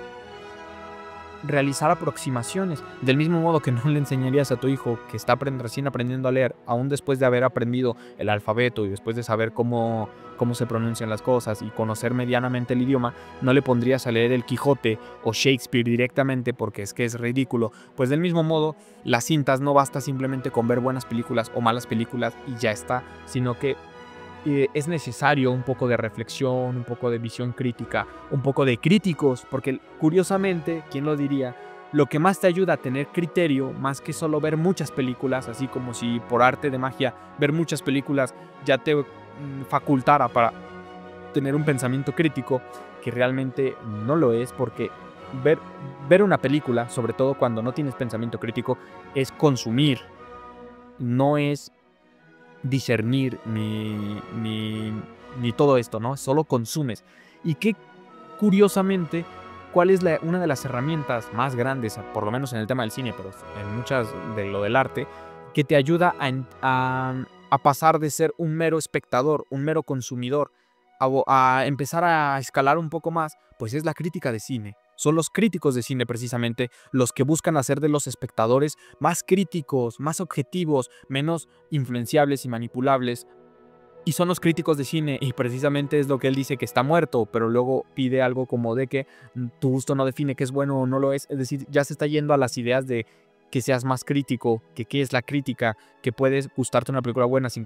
realizar aproximaciones, del mismo modo que no le enseñarías a tu hijo que está recién aprendiendo a leer, aún después de haber aprendido el alfabeto y después de saber cómo se pronuncian las cosas y conocer medianamente el idioma, no le pondrías a leer el Quijote o Shakespeare directamente porque es que es ridículo. Pues del mismo modo, las cintas no basta simplemente con ver buenas películas o malas películas y ya está, sino que es necesario un poco de reflexión, un poco de visión crítica, un poco de críticos, porque curiosamente, ¿quién lo diría? Lo que más te ayuda a tener criterio, más que solo ver muchas películas, así como si por arte de magia ver muchas películas ya te facultara para tener un pensamiento crítico, que realmente no lo es, porque ver una película, sobre todo cuando no tienes pensamiento crítico, es consumir. no es discernir ni todo esto, ¿no? Solo consumes. Y que curiosamente, ¿cuál es una de las herramientas más grandes, por lo menos en el tema del cine, pero en muchas de lo del arte, que te ayuda a pasar de ser un mero espectador, un mero consumidor, a empezar a escalar un poco más? Pues es la crítica de cine. Son los críticos de cine precisamente los que buscan hacer de los espectadores más críticos, más objetivos, menos influenciables y manipulables. Y son los críticos de cine, y precisamente es lo que él dice, que está muerto, pero luego pide algo como de que tu gusto no define qué es bueno o no lo es. Es decir, ya se está yendo a las ideas de que seas más crítico, que qué es la crítica, que puedes gustarte una película buena sin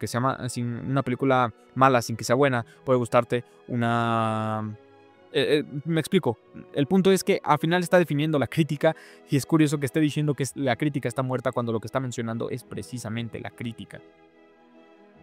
una película mala sin que sea buena, puede gustarte una... me explico. El punto es que al final está definiendo la crítica, y es curioso que esté diciendo que la crítica está muerta cuando lo que está mencionando es precisamente la crítica.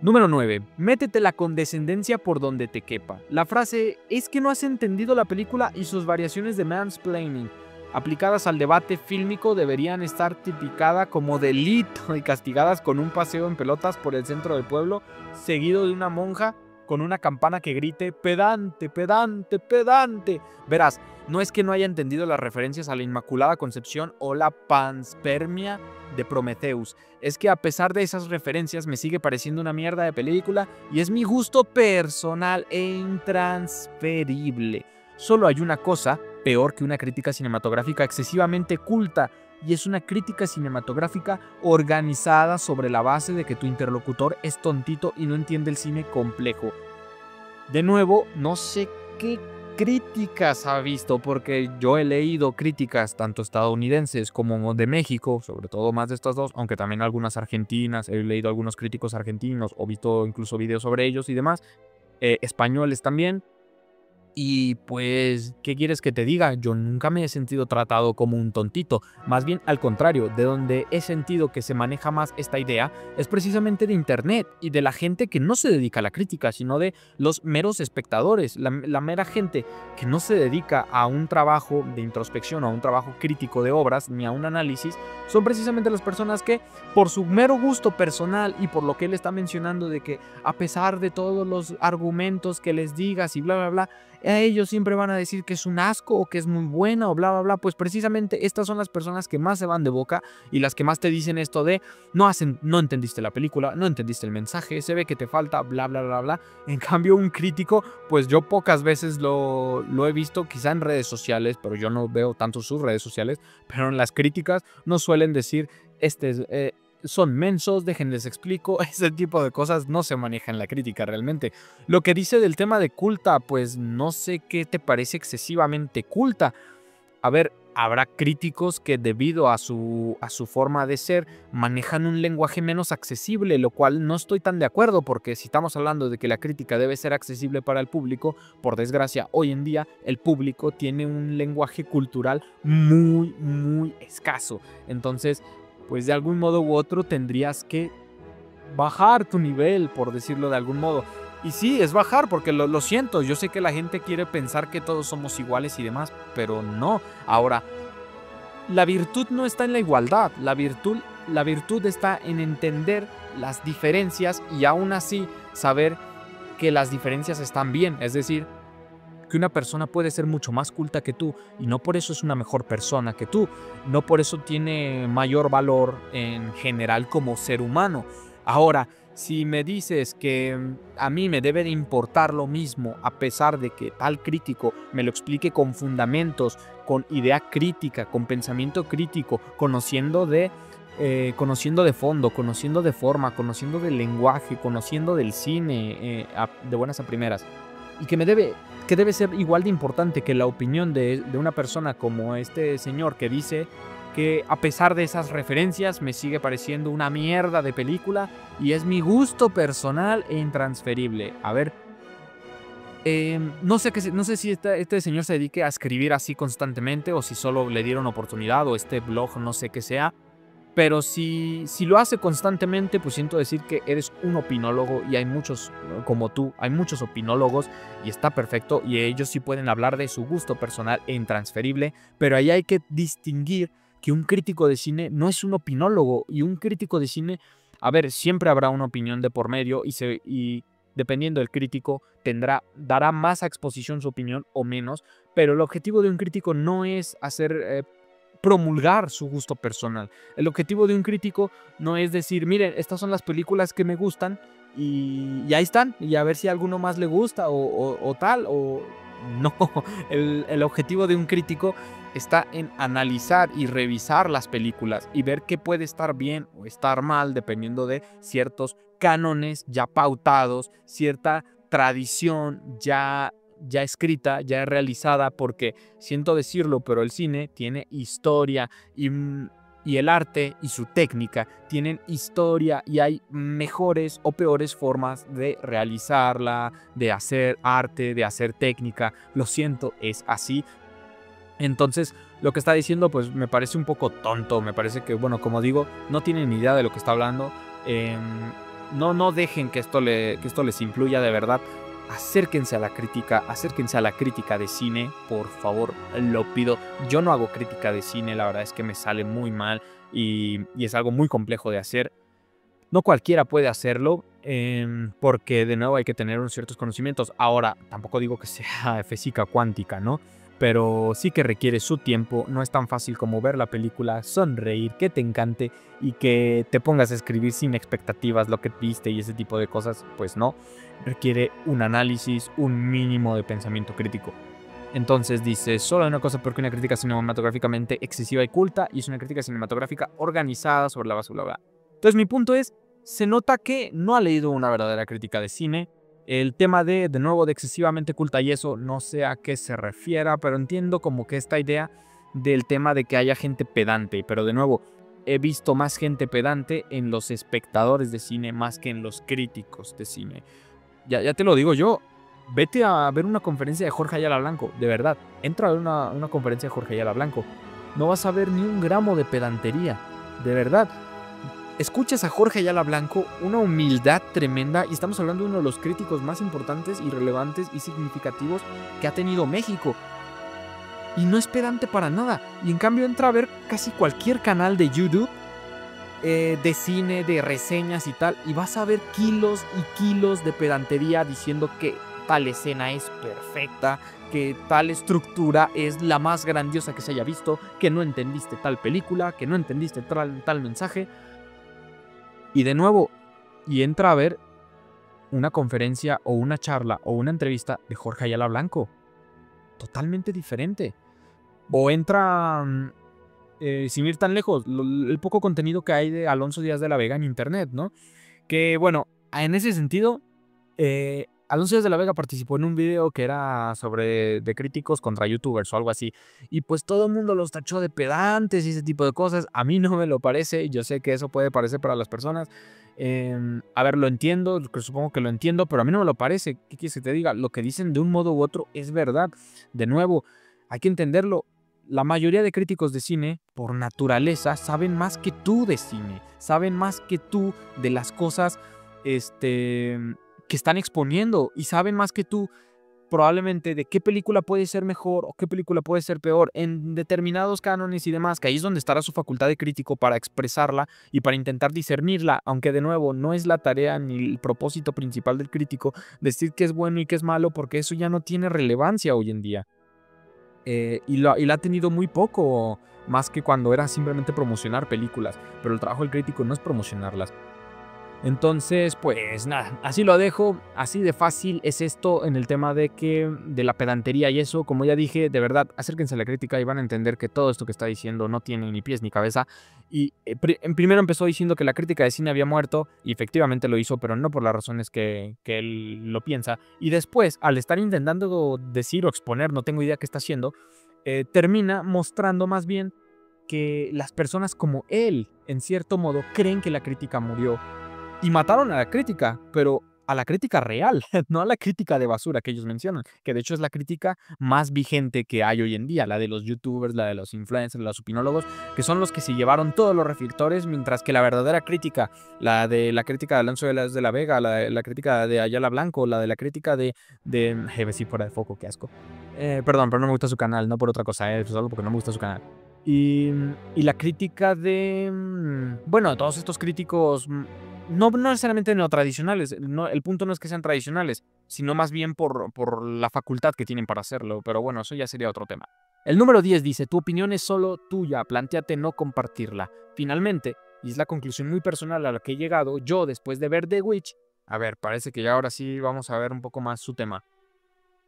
Número 9. Métete la condescendencia por donde te quepa. La frase "es que no has entendido la película" y sus variaciones de mansplaining aplicadas al debate fílmico deberían estar tipificadas como delito y castigadas con un paseo en pelotas por el centro del pueblo, seguido de una monja con una campana que grite "pedante, pedante, pedante". Verás, no es que no haya entendido las referencias a la Inmaculada Concepción o la panspermia de Prometheus, es que a pesar de esas referencias me sigue pareciendo una mierda de película, y es mi gusto personal e intransferible. Solo hay una cosa peor que una crítica cinematográfica excesivamente culta, y es una crítica cinematográfica organizada sobre la base de que tu interlocutor es tontito y no entiende el cine complejo. De nuevo, no sé qué críticas ha visto, porque yo he leído críticas tanto estadounidenses como de México, sobre todo más de estas dos, aunque también algunas argentinas, he leído algunos críticos argentinos o visto incluso videos sobre ellos y demás, españoles también. Y pues, ¿qué quieres que te diga? Yo nunca me he sentido tratado como un tontito. Más bien al contrario, de donde he sentido que se maneja más esta idea es precisamente de internet y de la gente que no se dedica a la crítica, sino de los meros espectadores, la mera gente que no se dedica a un trabajo de introspección o a un trabajo crítico de obras ni a un análisis. Son precisamente las personas que, por su mero gusto personal y por lo que él está mencionando de que a pesar de todos los argumentos que les digas y bla bla bla, a ellos siempre van a decir que es un asco o que es muy buena o bla bla bla. Pues precisamente estas son las personas que más se van de boca y las que más te dicen esto de no entendiste la película, no entendiste el mensaje, se ve que te falta bla bla bla bla. En cambio, un crítico, pues yo pocas veces lo he visto, quizá en redes sociales, pero yo no veo tanto sus redes sociales, pero en las críticas no suelen decir son mensos, déjenles explico. Ese tipo de cosas no se maneja en la crítica realmente. Lo que dice del tema de culta, pues no sé qué te parece excesivamente culta. A ver, habrá críticos que debido a su forma de ser manejan un lenguaje menos accesible, lo cual no estoy tan de acuerdo, porque si estamos hablando de que la crítica debe ser accesible para el público, por desgracia hoy en día el público tiene un lenguaje cultural muy escaso. Entonces, pues de algún modo u otro tendrías que bajar tu nivel, por decirlo de algún modo. Y sí, es bajar, porque lo siento, yo sé que la gente quiere pensar que todos somos iguales y demás, pero no. Ahora, la virtud no está en la igualdad, la virtud está en entender las diferencias y aún así saber que las diferencias están bien, es decir, que una persona puede ser mucho más culta que tú y no por eso es una mejor persona que tú, no por eso tiene mayor valor en general como ser humano. Ahora, si me dices que a mí me debe de importar lo mismo a pesar de que tal crítico me lo explique con fundamentos, con idea crítica, con pensamiento crítico, conociendo de fondo, conociendo de forma, conociendo del lenguaje, conociendo del cine de buenas a primeras, y que debe ser igual de importante que la opinión de una persona como este señor que dice que a pesar de esas referencias me sigue pareciendo una mierda de película y es mi gusto personal e intransferible. A ver, no sé si este señor se dedique a escribir así constantemente o si solo le dieron oportunidad o este blog no sé qué sea. Pero si lo hace constantemente, pues siento decir que eres un opinólogo y hay muchos como tú, hay muchos opinólogos y está perfecto y ellos sí pueden hablar de su gusto personal e intransferible, pero ahí hay que distinguir que un crítico de cine no es un opinólogo y un crítico de cine A ver, siempre habrá una opinión de por medio y dependiendo del crítico, dará más a exposición su opinión o menos, pero el objetivo de un crítico no es promulgar su gusto personal. El objetivo de un crítico no es decir, miren, estas son las películas que me gustan y ahí están, y a ver si a alguno más le gusta o tal, o no. El objetivo de un crítico está en analizar y revisar las películas y ver qué puede estar bien o estar mal dependiendo de ciertos cánones ya pautados, cierta tradición ya escrita, ya realizada, porque siento decirlo, pero el cine tiene historia y el arte y su técnica tienen historia y hay mejores o peores formas de realizarla, de hacer arte, de hacer técnica. Lo siento, es así. Entonces, lo que está diciendo, pues me parece un poco tonto. Me parece que, bueno, como digo, no tienen ni idea de lo que está hablando. No dejen que esto les influya de verdad. Acérquense a la crítica de cine, por favor, lo pido. Yo no hago crítica de cine, la verdad es que me sale muy mal y es algo muy complejo de hacer. No cualquiera puede hacerlo, porque de nuevo hay que tener unos ciertos conocimientos. Ahora, tampoco digo que sea física cuántica, ¿no? Pero sí que requiere su tiempo. No es tan fácil como ver la película, sonreír, que te encante y que te pongas a escribir sin expectativas lo que viste y ese tipo de cosas. Pues no, requiere un análisis, un mínimo de pensamiento crítico. Entonces dice, solo hay una cosa porque una crítica cinematográficamente excesiva y culta, y es una crítica cinematográfica organizada sobre la base bla bla. Entonces mi punto es, se nota que no ha leído una verdadera crítica de cine. El tema de nuevo, de excesivamente culta y eso, no sé a qué se refiera, pero entiendo como que esta idea del tema de que haya gente pedante. Pero de nuevo, he visto más gente pedante en los espectadores de cine más que en los críticos de cine. Ya te lo digo yo, vete a ver una conferencia de Jorge Ayala Blanco, de verdad. Entra a ver una conferencia de Jorge Ayala Blanco. No vas a ver ni un gramo de pedantería, de verdad. Escuchas a Jorge Ayala Blanco, una humildad tremenda, y estamos hablando de uno de los críticos más importantes y relevantes y significativos que ha tenido México. Y no es pedante para nada. Y en cambio entra a ver casi cualquier canal de YouTube, de cine, de reseñas y tal, y vas a ver kilos y kilos de pedantería diciendo que tal escena es perfecta, que tal estructura es la más grandiosa que se haya visto, que no entendiste tal película, que no entendiste tal mensaje. Y de nuevo, y entra a ver una conferencia o una charla o una entrevista de Jorge Ayala Blanco. Totalmente diferente. O entra, sin ir tan lejos, el poco contenido que hay de Alonso Díaz de la Vega en internet, ¿no? Que bueno, en ese sentido, Alonso Díaz de la Vega participó en un video que era de críticos contra youtubers o algo así. Y pues todo el mundo los tachó de pedantes y ese tipo de cosas. A mí no me lo parece. Yo sé que eso puede parecer para las personas. A ver, lo entiendo, supongo que lo entiendo, pero a mí no me lo parece. ¿Qué quieres que te diga? Lo que dicen de un modo u otro es verdad. De nuevo, hay que entenderlo. La mayoría de críticos de cine, por naturaleza, saben más que tú de cine. Saben más que tú de las cosas, que están exponiendo, y saben más que tú probablemente de qué película puede ser mejor o qué película puede ser peor en determinados cánones y demás, que ahí es donde estará su facultad de crítico para expresarla y para intentar discernirla, aunque de nuevo no es la tarea ni el propósito principal del crítico decir qué es bueno y qué es malo, porque eso ya no tiene relevancia hoy en día. Y la ha tenido muy poco, más que cuando era simplemente promocionar películas, pero el trabajo del crítico no es promocionarlas. Entonces, pues nada, así lo dejo, así de fácil es esto en el tema de la pedantería y eso. Como ya dije, de verdad, acérquense a la crítica y van a entender que todo esto que está diciendo no tiene ni pies ni cabeza. Y primero empezó diciendo que la crítica de cine había muerto, y efectivamente lo hizo, pero no por las razones que él lo piensa. Y después, al estar intentando decir o exponer, no tengo idea qué está haciendo, termina mostrando más bien que las personas como él, en cierto modo, creen que la crítica murió. Y mataron a la crítica, pero a la crítica real, no a la crítica de basura que ellos mencionan, que de hecho es la crítica más vigente que hay hoy en día, la de los youtubers, la de los influencers, los opinólogos, que son los que se llevaron todos los reflectores, mientras que la verdadera crítica, la crítica de Alonso de la Vega, la crítica de Ayala Blanco, la de la crítica de sí, fuera de foco, qué asco. Perdón, pero no me gusta su canal, no por otra cosa, solo porque no me gusta su canal. Y la crítica de, bueno, todos estos críticos, no necesariamente neotradicionales, no, el punto no es que sean tradicionales, sino más bien por la facultad que tienen para hacerlo, pero bueno, eso ya sería otro tema. El número 10 dice, tu opinión es solo tuya, plantéate no compartirla. Finalmente, y es la conclusión muy personal a la que he llegado, yo después de ver The Witch, a ver, parece que ya ahora sí vamos a ver un poco más su tema.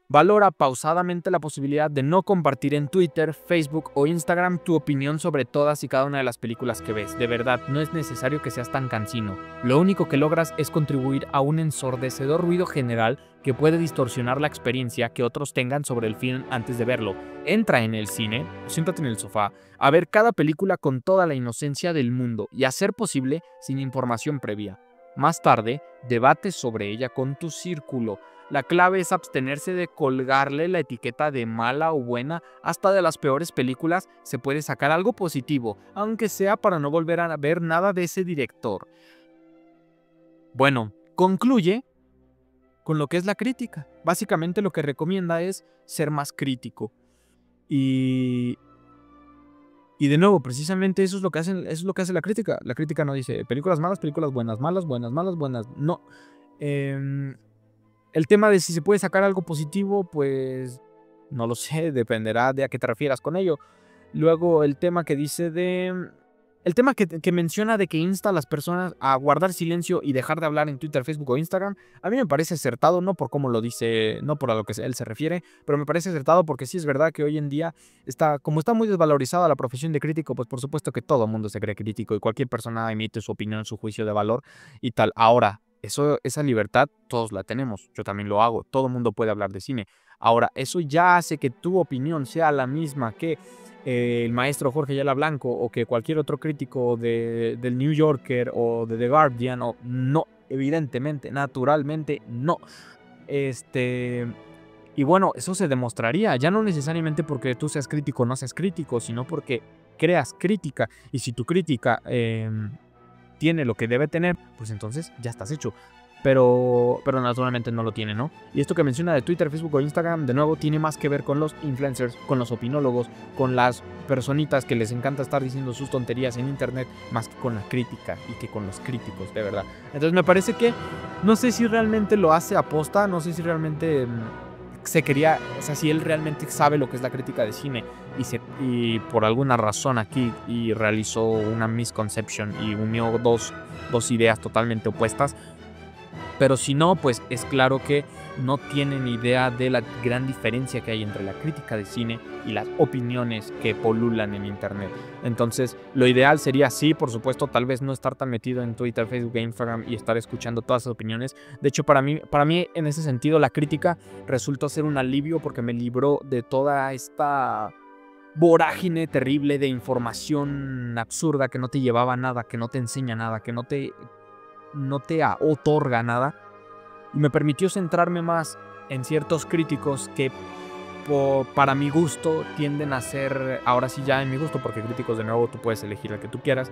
Valora pausadamente la posibilidad de no compartir en Twitter, Facebook o Instagram tu opinión sobre todas y cada una de las películas que ves. De verdad, no es necesario que seas tan cansino. Lo único que logras es contribuir a un ensordecedor ruido general que puede distorsionar la experiencia que otros tengan sobre el film antes de verlo. Entra en el cine, siéntate en el sofá, a ver cada película con toda la inocencia del mundo y a ser posible sin información previa. Más tarde, debate sobre ella con tu círculo. La clave es abstenerse de colgarle la etiqueta de mala o buena. Hasta de las peores películas se puede sacar algo positivo, aunque sea para no volver a ver nada de ese director. Bueno, concluye con lo que es la crítica. Básicamente lo que recomienda es ser más crítico. Y de nuevo, precisamente eso es lo que hace la crítica. La crítica no dice películas malas, películas buenas, malas, buenas, malas, buenas. No. El tema de si se puede sacar algo positivo, pues no lo sé, dependerá de a qué te refieras con ello. Luego el tema que dice de... El tema que menciona de que insta a las personas a guardar silencio y dejar de hablar en Twitter, Facebook o Instagram, a mí me parece acertado, no por cómo lo dice, no por a lo que él se refiere, pero me parece acertado porque sí es verdad que hoy en día como está muy desvalorizada la profesión de crítico, pues por supuesto que todo el mundo se cree crítico y cualquier persona emite su opinión, su juicio de valor y tal. Ahora, esa libertad todos la tenemos, yo también lo hago, todo el mundo puede hablar de cine. Ahora, eso ya hace que tu opinión sea la misma que el maestro Jorge Ayala Blanco o que cualquier otro crítico del New Yorker o de The Guardian, o no, evidentemente, naturalmente no. Y bueno, eso se demostraría, ya no necesariamente porque tú seas crítico o no seas crítico, sino porque creas crítica, y si tu crítica tiene lo que debe tener, pues entonces ya estás hecho. Pero naturalmente no lo tiene, ¿no? Y esto que menciona de Twitter, Facebook o Instagram, de nuevo, tiene más que ver con los influencers, con los opinólogos, con las personitas que les encanta estar diciendo sus tonterías en internet, más que con la crítica y que con los críticos, de verdad. Entonces me parece que, no sé si realmente lo hace aposta, no sé si realmente si él realmente sabe lo que es la crítica de cine y por alguna razón aquí y realizó una misconception y unió dos ideas totalmente opuestas. Pero si no, pues es claro que no tienen idea de la gran diferencia que hay entre la crítica de cine y las opiniones que polulan en internet. Entonces, lo ideal sería, sí, por supuesto, tal vez no estar tan metido en Twitter, Facebook e Instagram y estar escuchando todas esas opiniones. De hecho, para mí, en ese sentido, la crítica resultó ser un alivio porque me libró de toda esta vorágine terrible de información absurda que no te llevaba a nada, que no te enseña nada, que no te otorga nada, y me permitió centrarme más en ciertos críticos que para mi gusto tienden a ser, ahora sí ya en mi gusto, porque críticos de nuevo tú puedes elegir el que tú quieras,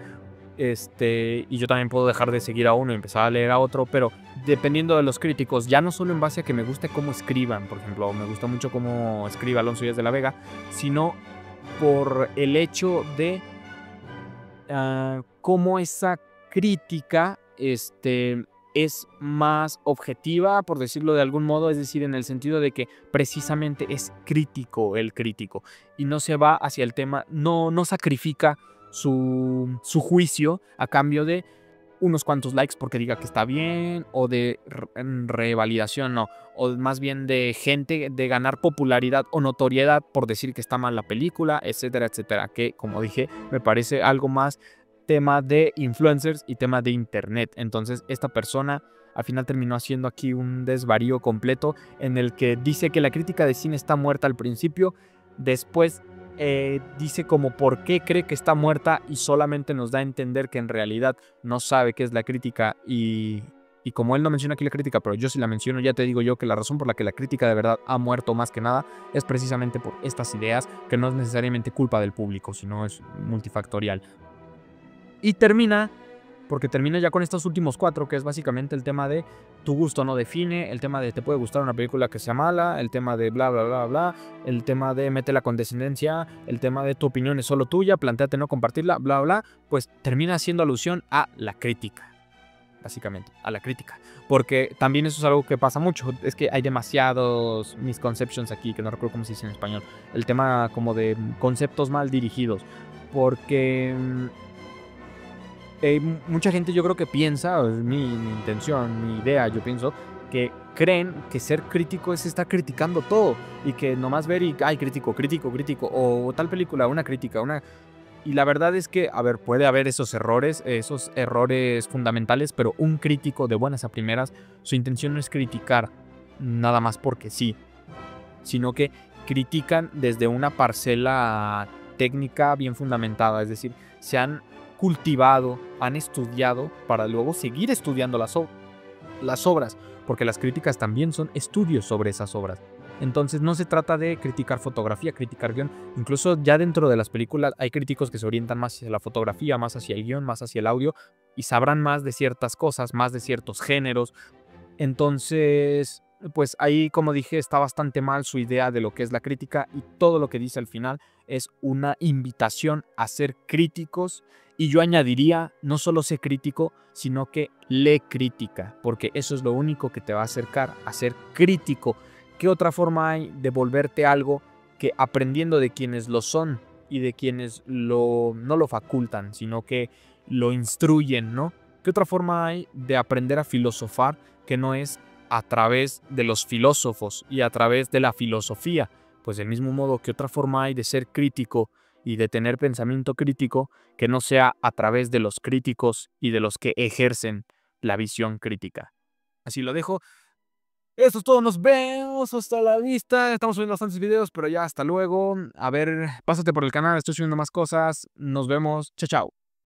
y yo también puedo dejar de seguir a uno y empezar a leer a otro, pero dependiendo de los críticos, ya no solo en base a que me guste cómo escriban, por ejemplo, me gusta mucho cómo escribe Alonso Díaz de la Vega, sino por el hecho de cómo esa crítica es más objetiva, por decirlo de algún modo, es decir, en el sentido de que precisamente es crítico el crítico y no se va hacia el tema, no sacrifica su juicio a cambio de unos cuantos likes porque diga que está bien, o de revalidación, no, o más bien de gente, de ganar popularidad o notoriedad por decir que está mal la película, etcétera, etcétera, que como dije, me parece algo más tema de influencers y tema de internet. Entonces esta persona al final terminó haciendo aquí un desvarío completo en el que dice que la crítica de cine está muerta al principio, después dice como por qué cree que está muerta y solamente nos da a entender que en realidad no sabe qué es la crítica y como él no menciona aquí la crítica, pero yo sí la menciono, ya te digo yo que la razón por la que la crítica de verdad ha muerto más que nada es precisamente por estas ideas, que no es necesariamente culpa del público, sino es multifactorial. Y termina porque termina ya con estos últimos 4, que es básicamente el tema de tu gusto no define, el tema de te puede gustar una película que sea mala, el tema de bla, bla, bla, bla, el tema de mete la condescendencia, el tema de tu opinión es solo tuya, plantéate no compartirla, bla, bla, pues termina haciendo alusión a la crítica. Básicamente, a la crítica. Porque también eso es algo que pasa mucho. Es que hay demasiados misconceptions aquí, que no recuerdo cómo se dice en español. El tema como de conceptos mal dirigidos. Porque mucha gente yo creo que piensa, es mi intención, mi idea, yo pienso, que creen que ser crítico es estar criticando todo. Y que nomás ver y, ay, crítico, o tal película, una crítica, una... Y la verdad es que, a ver, puede haber esos errores fundamentales, pero un crítico de buenas a primeras, su intención no es criticar nada más porque sí, sino que critican desde una parcela técnica bien fundamentada, es decir, se han cultivado, han estudiado para luego seguir estudiando las obras, porque las críticas también son estudios sobre esas obras. Entonces no se trata de criticar fotografía, criticar guión. Incluso ya dentro de las películas hay críticos que se orientan más hacia la fotografía, más hacia el guión, más hacia el audio y sabrán más de ciertas cosas, más de ciertos géneros. Entonces, pues ahí, como dije, está bastante mal su idea de lo que es la crítica y todo lo que dice al final es una invitación a ser críticos. Y yo añadiría, no solo sé crítico, sino que lee crítica, porque eso es lo único que te va a acercar a ser crítico. ¿Qué otra forma hay de volverte algo que aprendiendo de quienes lo son y de quienes no lo facultan, sino que lo instruyen, ¿no? ¿Qué otra forma hay de aprender a filosofar que no es a través de los filósofos y a través de la filosofía? Pues del mismo modo, ¿qué otra forma hay de ser crítico y de tener pensamiento crítico que no sea a través de los críticos y de los que ejercen la visión crítica? Así lo dejo. Esto es todo, nos vemos, hasta la vista. Estamos subiendo bastantes videos, pero ya hasta luego. A ver, pásate por el canal, estoy subiendo más cosas. Nos vemos, chao, chao.